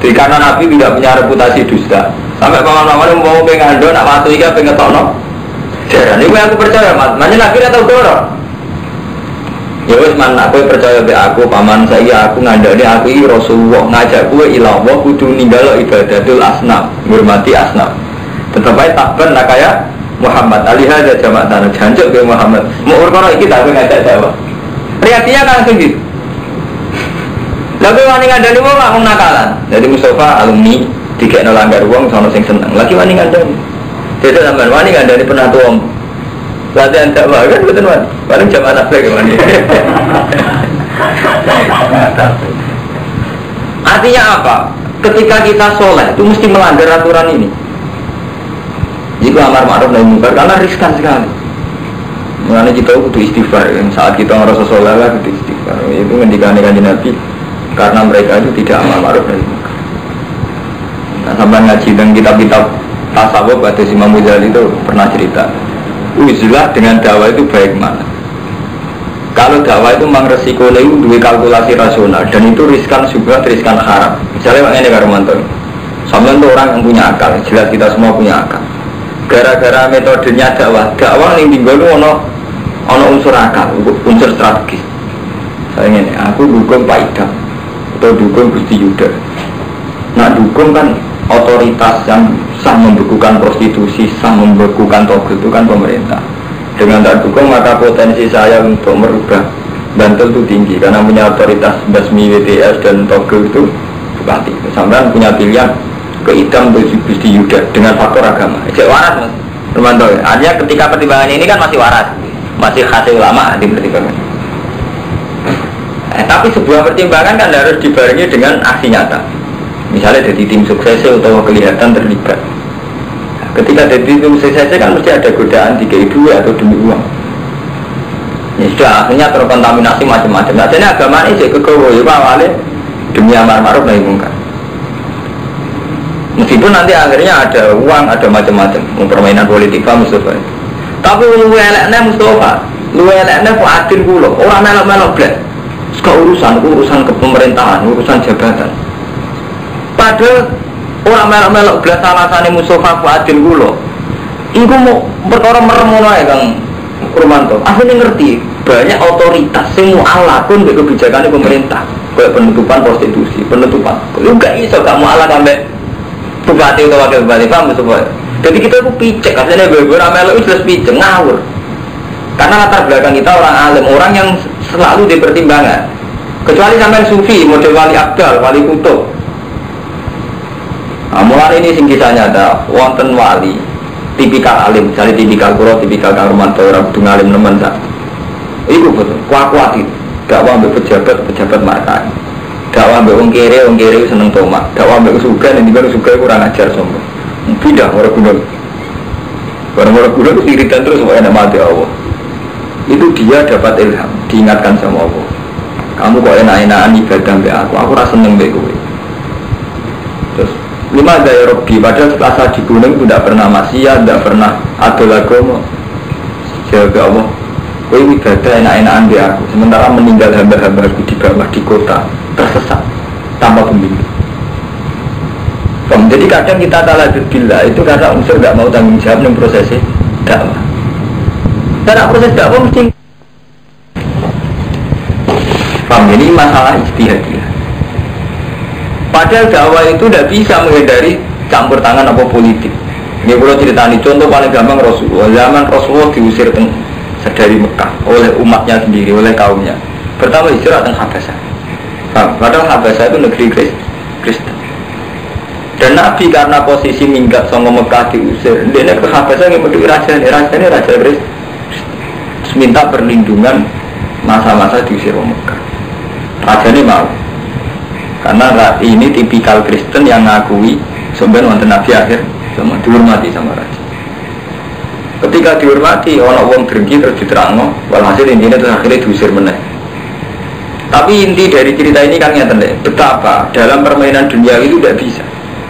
Jadi karena Nabi tidak punya reputasi dusta. Sampai paman-paman mau pengandon, nak waktu ini pengen tono. Jadi ini aku percaya, Mas. Makanya Nabi tidak tahu dorong. Ya wes mana aku percaya be aku paman saya aku ngandani aku ini Rasulullah ngajak gue ilallah kudu ninggalo ibadatul asnam, menghormati asnam. Tetap aja takkan nak kayak Muhammad alihaja jamak tanah jancuk ke Muhammad. Mau urkono iki tak ngajak Jawa. Reaksinya kan segitu. Lalu wani ngandani wong gak nakalan. Jadi Mustafa alumni dikekno langgar wong sono sing seneng. Lagi wani ngandani. Jadi sampean wani ngandani pernah tuom. Latihan dakwah kan betul wani. Paling jam anak lagi wani. Artinya apa? Ketika kita soleh itu mesti melanggar aturan ini. Jika amar ma'ruf nahi munkar karena riskan sekali. Mengenai kita kudu istighfar. Saat kita ngerasa soleh lah kudu istighfar. Itu ngendikane kanjeng Nabi. Karena mereka itu tidak amar ma'ruf nahi munkar. Nah, sampai ngaji dan kitab-kitab tasawuf pada Imam Ghazali itu pernah cerita. Uzlah dengan dakwah itu baik mana? Kalau dakwah itu memang resikonya itu dua kalkulasi rasional dan itu riskan juga, riskan haram. Misalnya ini Kak Romanto, sampai itu orang yang punya akal, jelas kita semua punya akal. Gara-gara metodenya dakwah yang tinggal itu ono unsur akal, unsur strategis. Saya ini, aku dukung Pak Idam atau dukung Gusti Yuda. Nah dukung kan otoritas yang sah membekukan prostitusi, sah membekukan togut itu kan pemerintah. Dengan tak dukung maka potensi saya untuk merubah Bantul itu tinggi karena punya otoritas Basmi, WTS dan togut itu bupati. Sampai punya pilihan ke Idam atau Gusti Yuda dengan faktor agama. Jadi waras Mas Romanto. Artinya ketika pertimbangan ini kan masih waras, masih khasnya ulama di pertimbangan. Tapi sebuah pertimbangan kan harus dibarengi dengan aksi nyata. Misalnya jadi tim sukses atau kelihatan terlibat. Ketika jadi tim sukses kan mesti ada godaan 3 atau demi uang. Ya sudah akhirnya terkontaminasi macam-macam. Nah jadi agama ini saya kegawa ya awalnya demi amar ma'ruf nahi munkar. Meskipun nanti akhirnya ada uang, ada macam-macam, permainan politik Pak Mustafa. Tapi lu eleknya Mustafa, lu eleknya kok adil kulo, orang melok-melok blek. Sekarang urusan kepemerintahan, urusan jabatan. Padahal orang melok-melok belas alasane Mustafa Fuadil kulo. Iku mau perkara meremono ae Kang Romanto. Akhirnya ngerti banyak otoritas sing mu'alakun mbek kebijakan pemerintah. Kayak penutupan prostitusi, penutupan. Lu gak iso gak mu'alak ambek bupati atau wakil bupati paham Mustafa. Jadi kita itu picek, aslinya gue melok itu jelas picek ngawur. Karena latar belakang kita orang alim, orang yang selalu dipertimbangkan. Kecuali sampai sufi, model wali abdal, wali kutub. Nah, mulai ini sing kisah nyata, wonten wali tipikal alim, misalnya tipikal kuro, tipikal Kang Romanto, orang kudu ngalim nemen sak. Iku betul, kuat itu. Dakwah ambek pejabat markai. Dakwah ambek wong kere seneng tomak. Dakwah ambek suga nek dibaru suga kurang ajar sombong. Pindah ora guna. Orang-orang guna itu iritan terus supaya nak mati Allah. Itu dia dapat ilham, diingatkan sama Allah. Kamu kok enak-enakan ibadah mbek aku rasa seneng mbek kowe. Terus lima daya Robbi, padahal setelah saya di gunung itu tidak pernah maksiat, tidak pernah ada lagu jaga Allah. Kau ibadah enak-enakan di aku, sementara meninggal hamba-hambaku di bawah di kota tersesat tanpa pembimbing. Jadi kadang kita talajud billah itu karena unsur tidak mau tanggung jawab dalam prosesnya dakwah. Karena proses dakwah mesti. Paham, ini masalah ijtihadiyah. Padahal dakwah itu tidak bisa menghindari campur tangan apa politik. Ini kalau ceritani contoh paling gampang Rasulullah. Zaman Rasulullah diusir dari Mekah oleh umatnya sendiri, oleh kaumnya. Pertama hijrah ke Habasyah. Padahal Habasyah itu negeri Kristen. Dan Nabi karena posisi minggat sama Mekah diusir, dia ke Habasyah yang menduduki raja ini raja Kristen. Minta perlindungan masa-masa diusir ke Mekah. Raja ini mau. Karena ini tipikal Kristen yang ngakui sebenarnya wonten Nabi akhir sama dihormati sama raja. Ketika dihormati, orang wong drengki terus diterangno, walhasil intinya terus akhirnya diusir meneh. Tapi inti dari cerita ini kan nyata deh, betapa dalam permainan dunia itu tidak bisa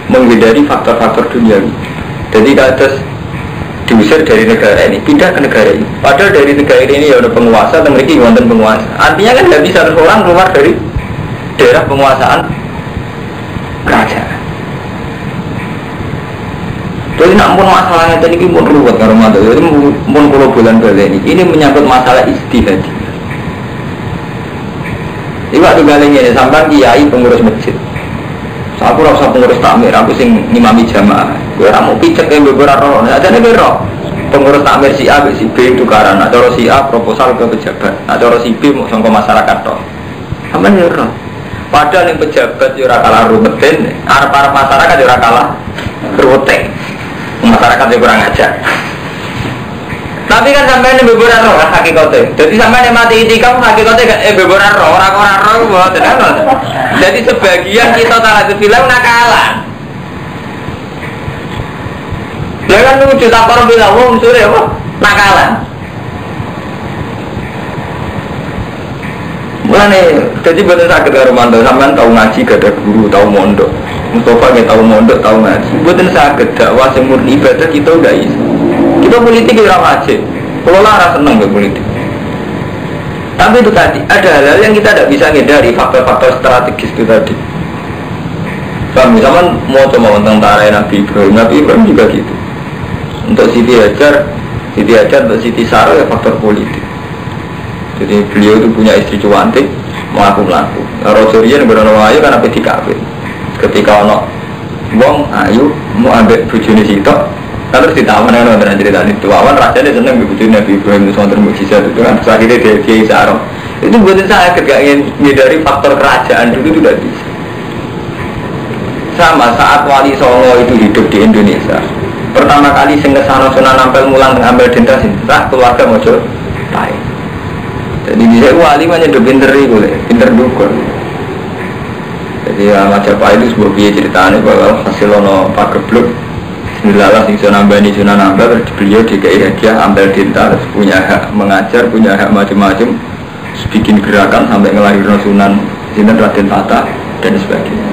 menghindari faktor-faktor duniawi. Jadi kados diusir dari negara ini, pindah ke negara ini. Padahal dari negara ini ya ada penguasa, dan mereka wonten penguasa. Artinya kan tidak bisa orang keluar dari daerah penguasaan kerajaan. Jadi namun masalahnya tadi ini pun ruwet kalau mata. Jadi pun kalau bulan balik ini menyangkut masalah istihad. Ibu ada galanya ini sampai kiai pengurus masjid. Aku rasa pengurus takmir, aku sing ngimami jamaah. Gue ramu picek yang beberapa roh. Ada nih roh. Pengurus takmir si A, si B itu karena. Ada si A proposal ke pejabat. Ada si B mau sangka masyarakat roh. Sama nih roh. Padahal yang pejabat jura kalah rumetin, para masyarakat jura kalah ruweting. Masyarakat yang kurang ajar. Tapi kan sampai ini beberapa roh kan hakikatnya. Jadi sampai ini mati itikaf hakikatnya kan beberapa roh orang-orang roh tenang. Jadi sebagian kita talajud bilang nakalan. Dia kan lucu tak orang bilang unsur ya apa nakalan. Mulane jadi betul sakit karo Romanto sampean tahu ngaji gak ada guru tahu mondok. Mustafa nggak tahu mondok tahu ngaji. Betul sakit dakwah sing murni ibadah kita udah iso. Kita politik ora wajib. Kalau lara seneng ke politik. Tapi itu tadi ada hal-hal yang kita tidak bisa hindari faktor-faktor strategis itu tadi. Kami zaman mau coba tentang Nabi Ibrahim juga gitu. Untuk Siti Hajar untuk Siti Sarah ya faktor politik. Jadi beliau itu punya istri cantik, melaku. Rasulullah berono ayu kan apa dikawin. Ketika ono wong ayu mau ambil bojone sitok, terus ditawar dengan orang cerita itu. Awan rasanya seneng bojone Nabi Ibrahim itu sangat mukjizat itu kan. Terus akhirnya dia Sarah. Itu buatan saya gak ingin dari faktor kerajaan dulu itu tidak bisa. Sama saat Wali Songo itu hidup di Indonesia. Pertama kali sing kesana Sunan Ampel mulang ngambil dentas entah keluarga mojo tai. Jadi bisa wali mah nyedok pinter dukun. Jadi Majapahit itu sebuah biaya ceritanya bahwa hasil ono Pak Gebluk Bismillah sing Sunan Ampel beliau DKI hadiah ambil dentas punya hak mengajar, punya hak macam-macam, bikin gerakan sampai ngelahirin Sunan Sinten Raden Tata dan sebagainya.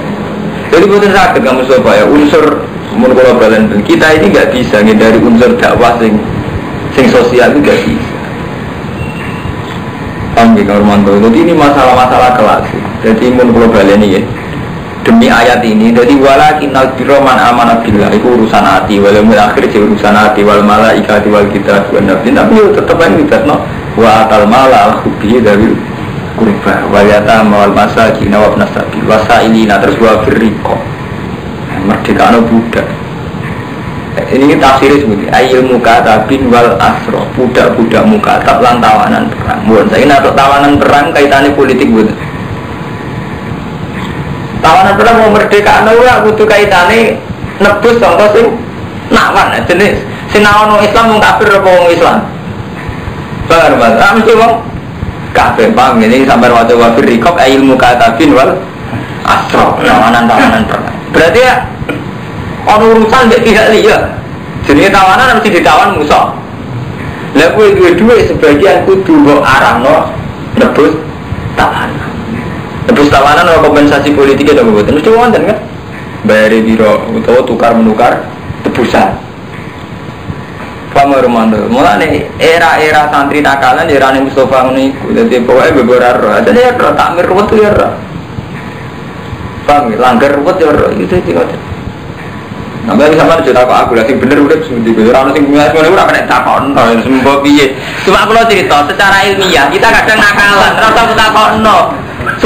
Jadi betul sakit kamu supaya unsur menurut kita ini nggak bisa dari unsur dakwah sing sosial itu nggak bisa. Paham ya Romanto? Jadi ini masalah-masalah kelas. Jadi menurut ini ya demi ayat ini. Jadi walakinal birroman amanah billah itu urusan hati. Walau akhir urusan hati wal malaikati wal kitab wan nabi. Tapi tetap yang kita no wa atal mala al-khubiyah dari kurba wayata mawal masakin wa nasabil wasailina terus wa firriqo merdeka no budak. Ini tafsirnya seperti ayil mukatabin wal asro budak-budak mukatab lan tawanan perang. Bukan saya nak tawanan perang kaitannya politik bukan. Tawanan perang mau merdeka no ya butuh kaitannya nebus contoh sing nakwan jenis Sinawan wong Islam wong kafir apa wong Islam? Paham Mas? Mesti wong kafir paham ini sampai waca wafir rikop ilmu katabin wal asro tawanan perang. Berarti ya ono urusan mbek pihak liya. Jenenge tawanan mesti ditawan musuh. Lah kuwi duwe sebagian kudu mbok arahno nebus tawanan. Nebus tawanan ora kompensasi politik ya mboten. Mesti wonten kan? Bayari biro utawa tukar-menukar tebusan. Pamar mando. Mulane era-era santri nakalan era ning Mustofa ngene iku. Dadi pokoke beberar. Dadi ya takmir ruwet ya ora. Paham langgar ruwet ya ora. Itu iki kok. Nambah sama cerita kok aku lagi bener udah seperti itu. Orang sing punya semuanya udah kena takon, semua piye. Cuma aku lo cerita secara ilmiah kita kadang nakalan. Rasa aku takon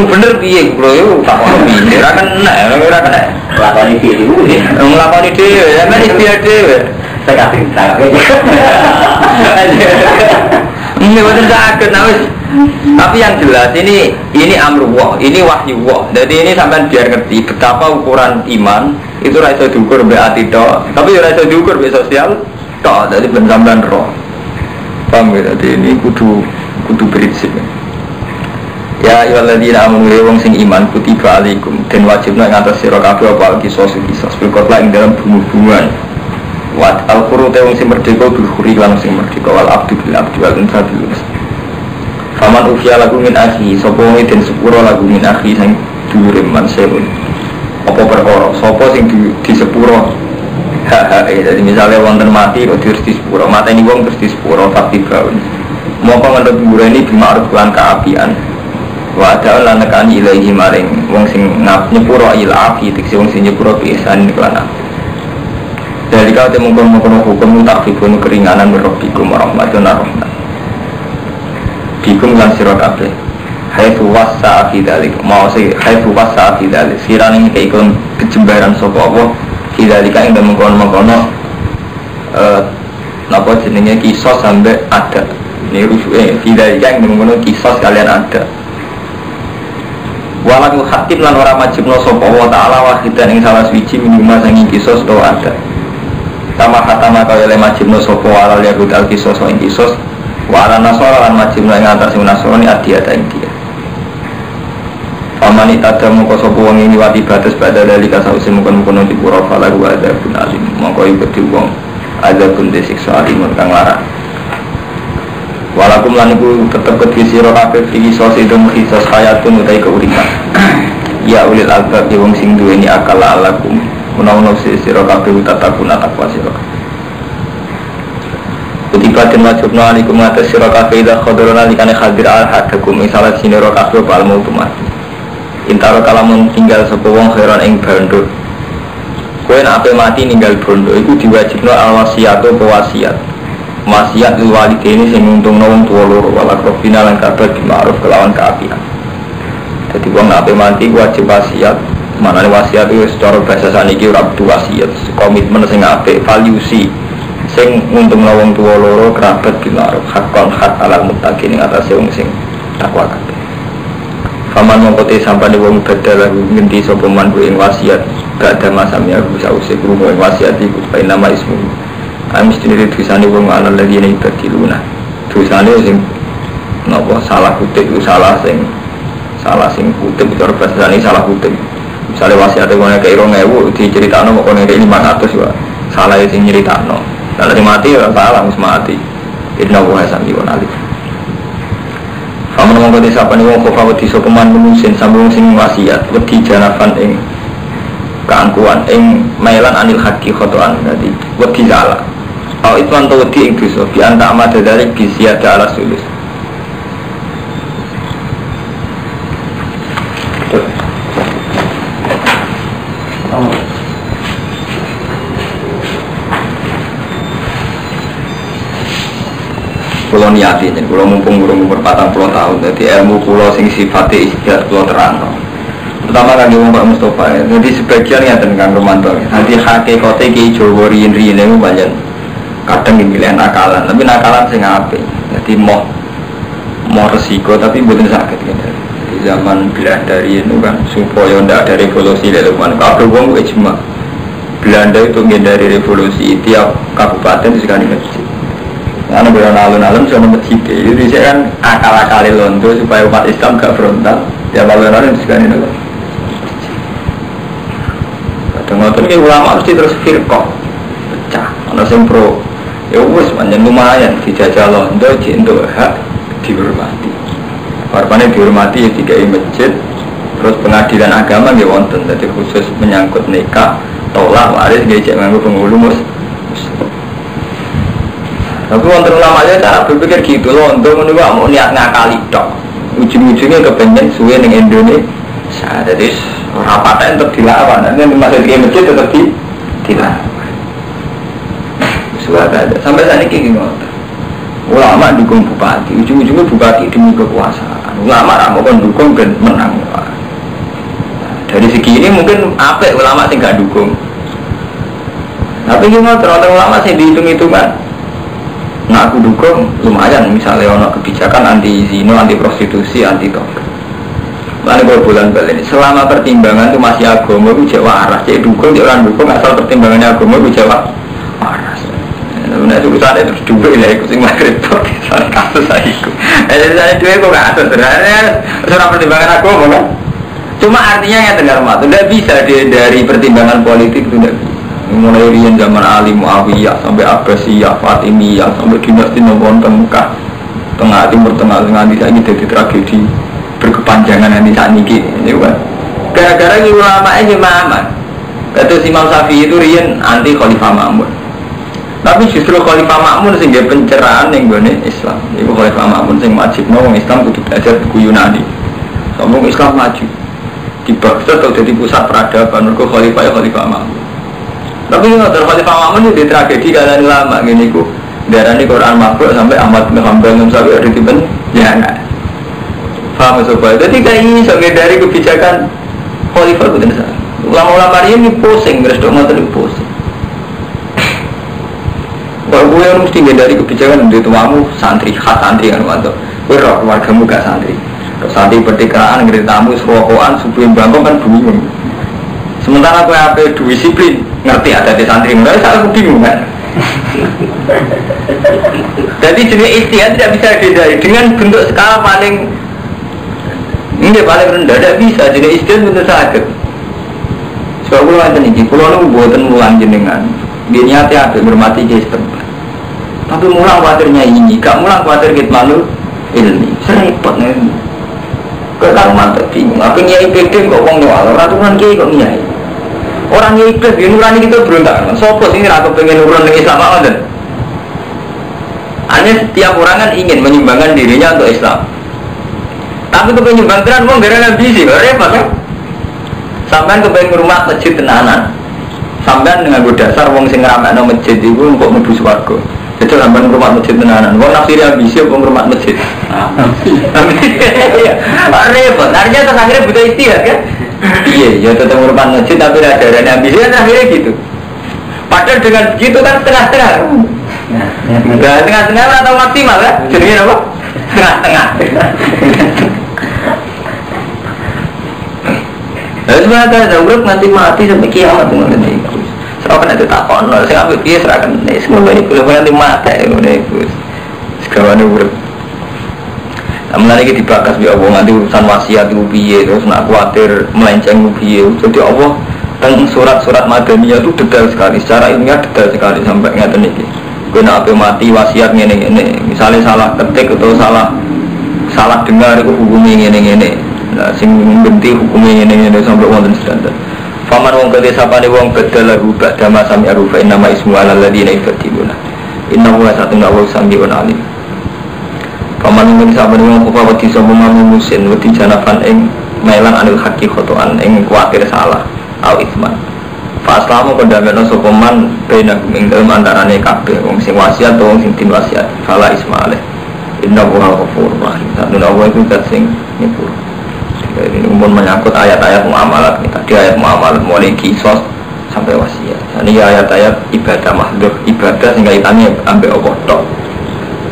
bener piye bro yo takon piye. Ora kena. Lakoni dhewe. Nglakoni dhewe, ya kan istilah dhewe. Saya kasih tak. Ini betul sakit, tapi yang jelas ini amrullah, ini wahyullah. Jadi ini sampai biar ngerti betapa ukuran iman itu rasa diukur berarti toh, tapi rasa diukur be sosial toh. Jadi bensamban roh. Paham ya? Jadi ini kudu prinsip. Ya ayyuhalladzina amanu wong sing iman kutiba alaikum dan wajibna ing atas sira kabeh apa kisos bilkotla ing dalam hubungan. Wat al-quru te wong sing merdeka bil khuri lan sing merdeka wal abdu bil abdi wal unsa bil unsa. Faman ufiya lagu min akhi sapa wong den sepuro lagu min akhi sing dhuwure man seun. Apa perkara sapa sing di sepuro jadi misalnya wonten mati kok terus di sepuro mateni wong terus di sepuro fakti gaun. Moko ngendut ngureni bima'ruf lan kaapian. Wa ta'ala lan nekani ilahi maring wong sing nyepuro il afi tekse wong sing nyepuro pisan kelan. Dari kau temungkon hukum tak fikun keringanan merobikum warahmatun rahmat. Bikum lan sira kabeh. Haitsu wasa fi dzalik. Mau sih haitsu wasa fi dzalik. Sirane keikon kejembaran sapa apa fi dzalika ing mengkono-mengkono napa jenenge kisos sampai ada. Ini rusuhe fi dzalika ing mengkono kisos kalian ada. Walau khatib lan ora majibno sapa wa ta'ala wahidan ing salah suci minimal sing kisos do ada. Sama khatama kaya le majibno sopo ala liyahud al-kisos wa in-kisos wa ala nasara lan majibno yang atas nasrani adiyata ing dia famani tadam muka sopo wong ini wati batas pada dari kasausi mukon-mukon di pura falagu ada pun alim maka ibeti wong ada pun disiksa alimun kang larang walakum lan iku tetep kedhi sira kabeh kisos itu kisos hayatun utai keuripan ya ulil albab wong sing duweni akal alakum menawa sira kabeh tatakun takwa sira. Kutiba den wajibna alaikum atas sira kabeh ida khadarana likane hadir al hadakum misalat sinira kabeh bal mautu mati. Intaro kalamun tinggal sapa wong khairan ing bandut. Kowe nek ape mati ninggal bondo iku diwajibno al wasiat apa wasiat. Wasiat lil walidaini sing nguntungno wong tuwa loro wala krofina lan kabeh ma'ruf kelawan kaapian. Dadi wong nek ape mati wajib wasiat. Manane wasiat itu secara bahasa saniki ora kudu wasiat, komitmen sing apik, valuesi sing nguntungno wong tuwa loro kerabat bilar hakon hak alal muttaqin ing atase wong sing takwa kabeh. Faman mongko te sampane wong badal ngendi sapa man ing wasiat, gak ada masamnya bisa usih krungu ing wasiat iku bae nama ismu. Amis dinire tulisane wong ana lagi ning badiluna. Tulisane sing napa salah kutip itu salah sing kutip cara bahasa saniki salah kutip. Misalnya wasiatnya kau kayak 2.000 diceritakno kok kau 500 ya salah itu nyeritakno. Kalau mati ya salah mus mati. Inna wa sami wa alif. Kamu ngomong desa apa nih wong kau wedi sopeman menusin sambung sing wasiat wedi janafan ing keangkuhan ing mailan anil haki khotoan jadi wedi salah. Kalau itu antara wedi ing dosa bi anta amada dari bisiada ala sulus. Kulo niati jen, kulo mumpung umur 40 tahun, jadi ilmu kulo sing sifatnya istiadat kulo terang. Pertama kan ngomong Pak Mustafa, jadi sebagian ya tentang Romanto. Nanti hakikatnya ki Jawa riyin itu banyak kadang dimilih nakalan, tapi nakalan sing apik. Jadi mau resiko tapi bukan sakit gitu. Di zaman Belanda itu kan supaya ndak ada revolusi lelungan. Kabeh wong ijma. Belanda itu menghindari revolusi, tiap kabupaten disegani masjid. Karena berada alun-alun sudah masjid. Jadi saya kan akal-akali Londo supaya umat Islam gak frontal. Tiap alun-alun disegani masjid. Kadang-kadang ini ulama mesti terus firqah pecah. Ada yang pro. Ya wes panjang lumayan dijajah Londo, untuk hak dihormati. Warpane dihormati ya dikai masjid. Terus pengadilan agama nggih wonten, jadi khusus menyangkut nikah, tolak, waris nggih cek nganggo penghulu muslim. Tapi wonten ulama aja cara berpikir gitu loh, untuk menunggu mau niat ngakali tok. Ujung-ujungnya kepengen suwe ning Indonesia. Jadi rapatnya tetap dilawan, nanti masuk di masjid tetap dilawan. Suara ada sampai saat ini gini ulama dukung bupati, ujung-ujungnya bupati demi kekuasaan. Ulama ramu kan dukung dan menang. Dari segi ini mungkin apa ulama sih nggak dukung. Tapi gimana ternyata ulama sih dihitung-hitungan. Nah aku dukung lumayan misalnya ono kebijakan anti zina, anti prostitusi, anti tobat. Lalu kalau bulan balik selama pertimbangan itu masih agama itu jawab waras. Jadi dukung, orang dukung asal pertimbangannya agama itu jawab waras. Nah itu urusannya terus duit lah ikut sing repot soal kasus saya ikut. Jadi saya duit kok nggak ada sebenarnya soal pertimbangan agama kan. Cuma artinya yang dengar mata, tidak bisa dari pertimbangan politik itu tidak bisa. Mulai rian zaman Ali Muawiyah sampai Abbasiyah, Fatimiyah sampai dinasti Nobonten Mekah, tengah timur tengah di saat ini jadi tragedi berkepanjangan nanti saat ini, kan? Gara-gara ulama aja Muhammad, kata Imam Syafi'i itu rian anti Khalifah Ma'mun. Tapi justru Khalifah Ma'mun sehingga pencerahan yang gone Islam. Ibu Khalifah Ma'mun sing wajib orang Islam kudu belajar buku Yunani. Sombong Islam maju. Di Baghdad atau jadi pusat peradaban mereka Khalifah Ma'mun. Tapi kalau Khalifah Ma'mun itu tragedi karena lama gini ku darah ini Quran makhluk sampai Ahmad bin Hanbal sampai ada tipen ya enggak paham sobat. Jadi kayak ini sampai dari kebijakan Khalifah itu tidak salah. Ulama-ulama ini pusing, beres dong nanti pusing. Kalau gue yang mesti dari kebijakan dari tuamu santri khas santri kan waktu gue roh keluargamu gak santri. Santri pertikaan, ngerti tamu, serokokan, subuhin bangkong kan bingung. Sementara aku apa disiplin, ngerti ada di santri, mulai saya bingung kan. Jadi jenis istihad tidak bisa dihindari dengan bentuk skala paling ini paling rendah, tidak bisa jenis istihad bentuk sakit. Sebab aku lanjut ini, kalau aku buatan mulang jenengan, dia nyata apa bermati jadi tempat. Tapi mulang khawatirnya ini, gak mulang khawatir kita malu ilmi, serempet nih. Kalau mantap bingung, apa nyai pede kok wong nyawal, ratusan kiai kok nyai. Orang nyai pede, dia nurani kita berontak. Sopo sih ratu pengen nurunan dengan Islam apa kan? Hanya setiap orang kan ingin menyumbangkan dirinya untuk Islam. Tapi kepengen nyumbang tenan, wong gara-gara bisi, repot kan? Sampai kepengen rumah masjid tenanan. Sampai dengan dasar wong sing ngeramakno masjid itu kok mlebu swarga. Jadi sampai rumah masjid tenanan. Wong nafsiri ambisi apa rumah masjid. Repot, artinya terus akhirnya butuh istihad kan? Iya, ya tetap merupakan masjid tapi ada ambisi kan akhirnya gitu. Padahal dengan begitu kan tengah-tengah. Nah, tengah-tengah atau maksimal kan? Jadinya apa? Tengah-tengah. Lalu sebenarnya ada urut nanti mati sampai kiamat dengan itu. Serahkan itu tak kono, saya ambil dia serahkan. Semua ini kalau nanti mati itu. Sekarang urut. Namun lagi dibakas bi Allah nanti urusan wasiat itu piye terus nak khawatir melenceng piye. Jadi Allah tentang surat-surat Madaniyah itu detail sekali, secara ilmiah detail sekali sampai ngaten iki. Kena apa mati wasiat ngene-ngene. Misalnya salah ketik atau salah dengar itu hukumnya ngene-ngene. Nah sing benti hukumnya ngene-ngene sampai wonten standar. Faman wong kete sapane wong badalahu ba'da ma sami arufa innama ismu alal ladina yaftiluna. Innahu satuna wa sami'un alim. Paman ingin sabar dengan kufa wati sobuman musin wati janafan ing melang anil haki khotoan ing kuatir salah au isman. Fa aslamu kondamen sobuman bena ing dalam antarane kabeh wong sing wasiat atau wong sing tin wasiat fala ismaale. Inna huwal ghafurur rahim. Satuna Allah itu zat sing nyepur. Ini umum menyangkut ayat-ayat muamalat kita. Di ayat muamalat mulai kisos sampai wasiat. Ini ayat-ayat ibadah mahdhur, ibadah sing kaitannya ambek Allah tok.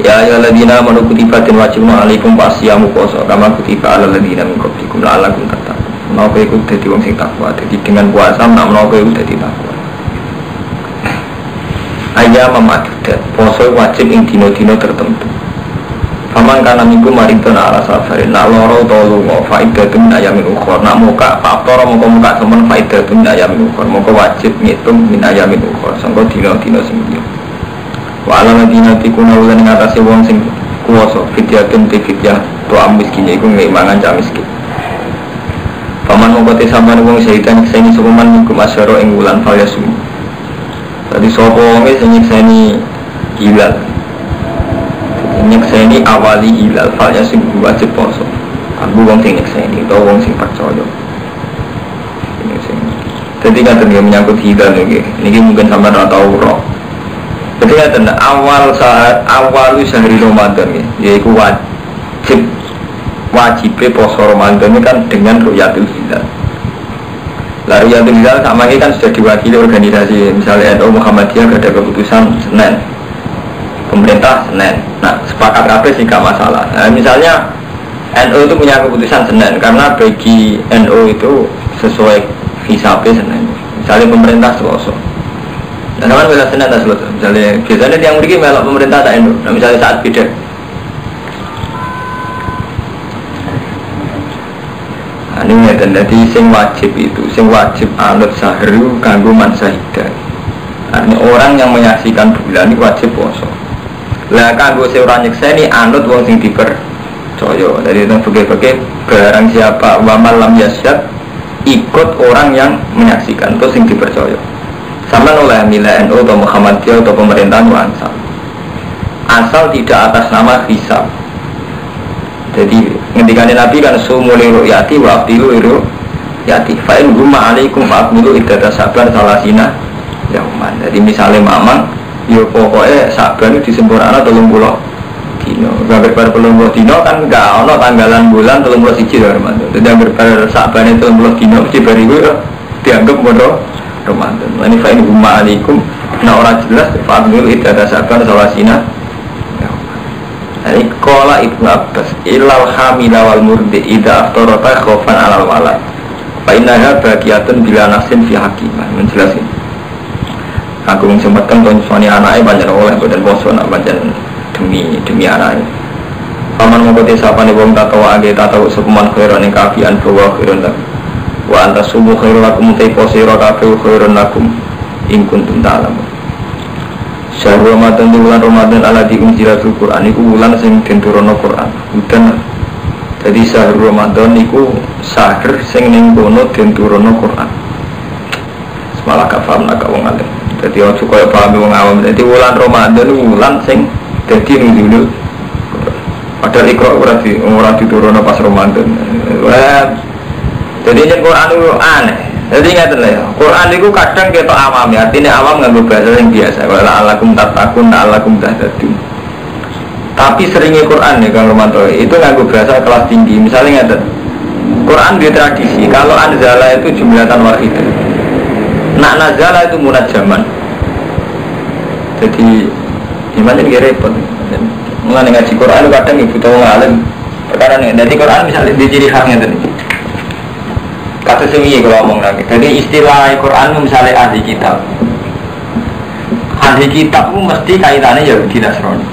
Ya ayyuhalladzina amanu kutiba wajibna alaikum fasyamu puasa kama kutiba alal ladzina min qablikum la'allakum tattaqun. Menapa iku dadi wong sing takwa. Dadi dengan puasa nak menapa iku dadi takwa. ayam memadudat poso wajib ing dino-dino tertentu. Paman kana minggu maridun ala safarin nak loro utawa lunga faidatun min ayamin ukhra nak muka faktor muka temen faidatun min ayamin ukhra muka wajib ngitung min ayamin ukhra sangko dino-dino sing liya. Wa ala madina tikuna ulan ing atase wong sing kuwasa fidyatun fidyah to miskin iku ngemangan cah miskin. Paman mongko te sampeyan wong sehitan nyekseni sukuman minggu masyara ing wulan falyasum. Tadi sapa wong sing nyekseni hilal. Nyekseni awali hilal falyasum wajib poso. Aku wong sing nyekseni utawa wong sing percaya. Jadi kan dia menyangkut hilal niki mungkin sampeyan ora tau ora. Jadi kan awal sehari Ramadan yaitu wajib poso Ramadan ini kan dengan ru'yatul hilal. Lah ru'yatul hilal sama ini kan sudah diwakili organisasi misalnya NU Muhammadiyah ada keputusan Senin, pemerintah Senin. Nah sepakat kabeh sih gak masalah. Nah, misalnya NU itu punya keputusan Senin karena bagi NU itu sesuai hisabe Senin. Misalnya pemerintah Selasa. Nah kan bila Senin tak Selasa. Misalnya biasanya yang pergi melok pemerintah tak NU. Nah misalnya saat beda. Ini jadi sing wajib itu, sing wajib anut sahru kanggo man syahidah. Artinya orang yang menyaksikan bulan ini wajib puasa. Lah kanggo sing ora nyekseni anut wong sing dipercaya. Dari itu bagi-bagi barang siapa wa malam yasyad ikut orang yang menyaksikan itu sing dipercaya. Sama oleh milah NU atau Muhammadiyah atau pemerintahan wansal. Asal tidak atas nama hisab. Jadi ngendikane Nabi kan sumuli ru'yati wa abdilu ru'yati fa in gumma alaikum fa akmilu iddata sabar salasina yauman. Jadi misalnya mamang yo pokoke sabar disempurna 30 dino. Sampai bar 30 dino kan enggak ono tanggalan bulan 31 Ramadan. Jadi hampir bar sabane 30 dino mesti bariku dianggap bodoh Ramadan. Ini fa in gumma alaikum nah ora jelas fa akmilu iddata sabar salasina. Ini kola Ibnu Abbas ilal hamila wal murdi idza aftarata khaufan alal walad fa innaha baqiyatun bila nasin fi hakimah. Menjelasin aku sempatkan konsoni anake banyak oleh badan poso nak pancen demi anake. Paman mongko sapane wong tatawa age tatawa sepeman khairan ing kafian bawa khairan lakum wa anta subuh khairan lakum ta'iposira kafi khairan lakum in kuntum ta'lamun. Syahrul Ramadan di bulan Ramadan ala diunjiratul Quran itu bulan sing tenturono Quran hudan. Jadi syahrul Ramadan itu syahr sing ning kono tenturono Quran. Semalah kafam nak wong alim. Jadi orang suka paham wong awam. Jadi bulan Ramadan itu bulan sing dadi nuzulul Quran. Padahal Iqra ora diturunno pas Ramadan. Jadi ini Quran itu aneh. Jadi ingat ya, Quran itu kadang kita awam ya, artinya awam nggak bahasa yang biasa. Wala alakum tatakun, alakum tahtadun. Tapi seringnya Quran ya Kang Romanto itu nggak bahasa kelas tinggi. Misalnya ingat, Quran di tradisi kalau anzala itu jumlatan wahidah, nak nazala itu munajjaman. Jadi gimana ini repot. Mengenai ngaji Quran itu kadang ibu tahu ngalim. Perkara ini, jadi Quran misalnya di ciri khasnya tadi. Kata semi kalau ngomong lagi. Jadi istilah Quran misalnya ahli kitab. Ahli kitab itu mesti kaitannya Yahudi Nasrani.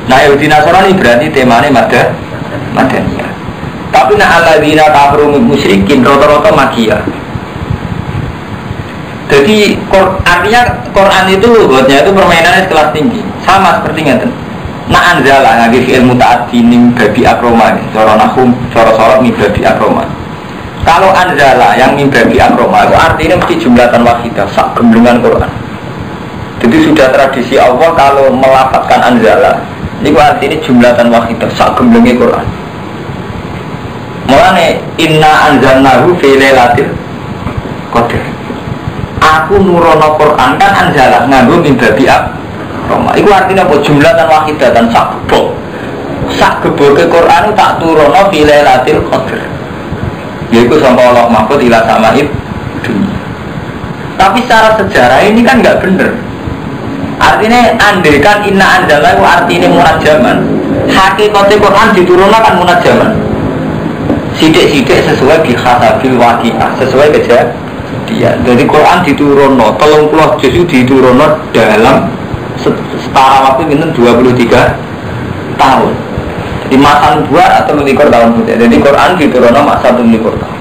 Nah Yahudi Nasrani berarti temanya Madaniyah. Tapi nah alladzina kafaru musyrikin rata-rata Makkiyah. Jadi artinya Quran itu buatnya itu permainannya kelas tinggi. Sama seperti ngaten. Nah anzala ngagi fi'il muta'addi ning babi akroma. Cara nahum, cara salat ning babi akroma. Kalau anzala yang mimbabi akroma itu artinya mesti jumlatan wahidah sak gemblengan Quran. Jadi sudah tradisi Allah kalau melafadzkan anzala ini artinya jumlatan wahidah sak gemblengan Quran. Mulane inna anzalnahu fi lailatul qadar. Aku nurono Quran kan anzala nganggo mimbabi akroma. Itu artinya apa jumlatan wahidah dan sak gebok. Sak geboke Quran tak turono fi lailatul qadar. Yaitu sampai Allah mahfud ila samaib dunia. Tapi secara sejarah ini kan nggak bener. Artinya andaikan inna anzala itu artinya munajjaman. Hakikatnya Quran diturunkan kan munajjaman. Sidik-sidik sesuai bihasabil waqi'ah, sesuai kejadian. Jadi Quran diturunkan 30 juz diturunkan dalam setara waktu pinten 23 tahun. Jadi masa nubuat atau 24 tahun putih. Jadi Quran diturunkan masa 24 tahun.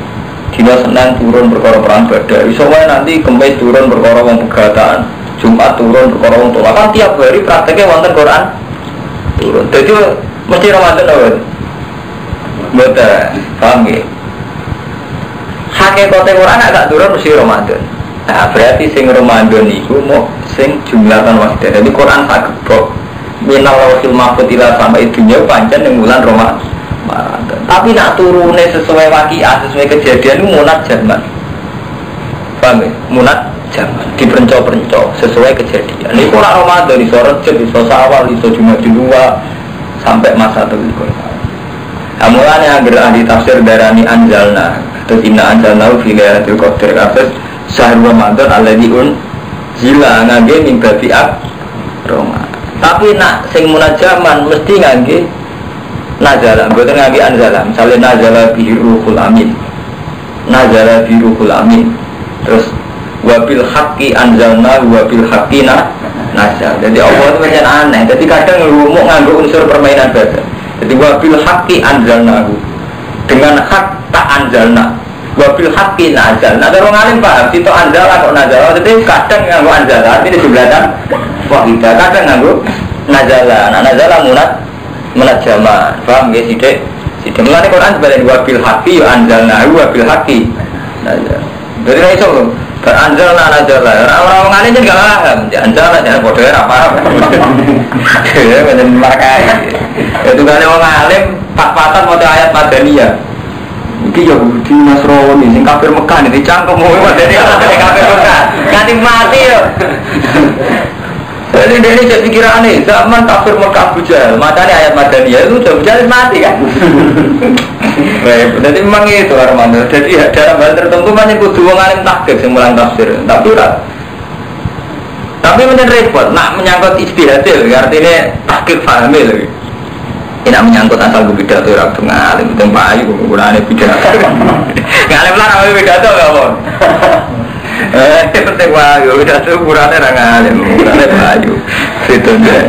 Dina Senin turun perkara perang Badar. Iso wae nanti Kamis turun perkara wong pegatan. Jumat turun perkara wong tolak. Kan tiap hari prakteknya wonten Quran turun. Jadi mesti Ramadan apa? Betul. Paham nggih? Hakikate Quran agak turun mesti Ramadan. Nah, berarti sing Ramadan iku mau sing jumlatan wahidah. Jadi Quran sak gebok minal lauhil mahfuz ila sampai dunia pancen ning bulan Ramadan. Tapi nak turune sesuai waqiah, sesuai kejadian itu munat zaman. Paham ya? Munat zaman diperenco-perenco sesuai kejadian. Ini Quran Ramadan iso Rejab, iso Syawal, iso Jumat dua sampai masa tertentu. Mulane anggere ahli tafsir darani anzalna atau inna anzalna fi lailatul qadar kafes syahr Ramadan alladzi unzila ngangge min babi'at Ramadan. Tapi nak sing munajaman mesti ngangge nazala, mboten ngangge anzala. Misale nazala bihi ruhul amin. Nazala bihi ruhul amin. Terus wabil haqqi anzalna wabil haqqina nazal. Jadi Allah itu macam aneh. Jadi kadang ngomong nganggo unsur permainan bahasa. Jadi wabil haqqi anzalnahu. Dengan hak tak anzalna. Wabil haqqi nazal. Nah, orang alim paham itu anzala kok nazal. Jadi kadang nganggo anzala ini jumlatan wahidah. Kadang nganggo nazala. Nah, nazala munat zaman. Paham nggih sithik? Sithik mulane Quran sebenarnya wabil haqqi ya anzalnahu wabil haqqi nazal. Jadi ra iso lho. Anzalna nazala. Orang alim kan enggak paham. Anzala jangan bodoh ora paham. Ya bener markai. Itu kan orang alim pak-pakan mau ayat Madaniyah. Iki Yahudi Nasrani sing kafir Mekah iki cangkem mau Madaniyah kafir Mekah. Ganti mati yo. Jadi ini jadi pikirannya zaman kafir Mekah Bujal, makanya ayat Madaniyah itu sudah Bujal mati kan. Jadi memang itu Armando. Jadi dalam hal tertentu banyak kudu wong alim takdir sing mulang tafsir. Tapi menjadi repot, nak menyangkut istihadil, artinya tahqiq fahami lagi. Ini menyangkut asal pidato orang itu ngalim, itu payu, penggunaannya pidato. Ngalim lah namanya pidato gak mau. Penting payu, pidato ukurannya orang ngalim, ukurannya payu. Itu deh.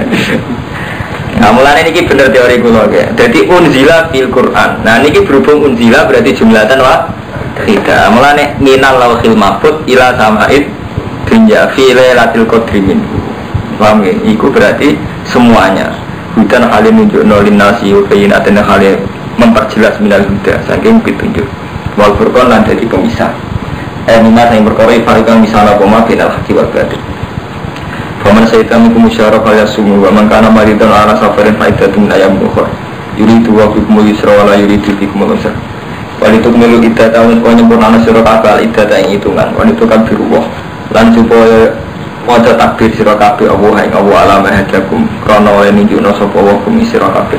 Nah mulanya ini bener teori kulo ya. Jadi unzila fil Quran. Nah ini berhubung unzila berarti jumlatan tidak. Mulanya minal lauhil mahfuz ila samaid dunya fi lailatul qadri min. Paham ya? Itu berarti semuanya. Hudan halim nunjukno linnasi wa bayyinatin halim memperjelas minal huda saking petunjuk. Wal furqan lan dadi pemisah. Mimma sing perkara fariqan misalna koma binal haqqi wal batil. Faman sayyidamu kumusyara kaya sumu wa man kana maridan ala safarin faidatun ayam ukhra yuridu wa bikumul yusra wa la yuridu bikumul usra walitu kemilu iddah tahun supaya nyempurnana sira kabeh iddah ing hitungan walitu kabirullah lan supaya wajah takbir sira kabeh Allah ing Allah alama hadakum krana oleh ninjukna sapa wa kum sira kabeh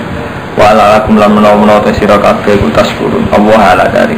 wa ala lakum lan menawa-menawa sira kabeh kutas kurun Allah ala dari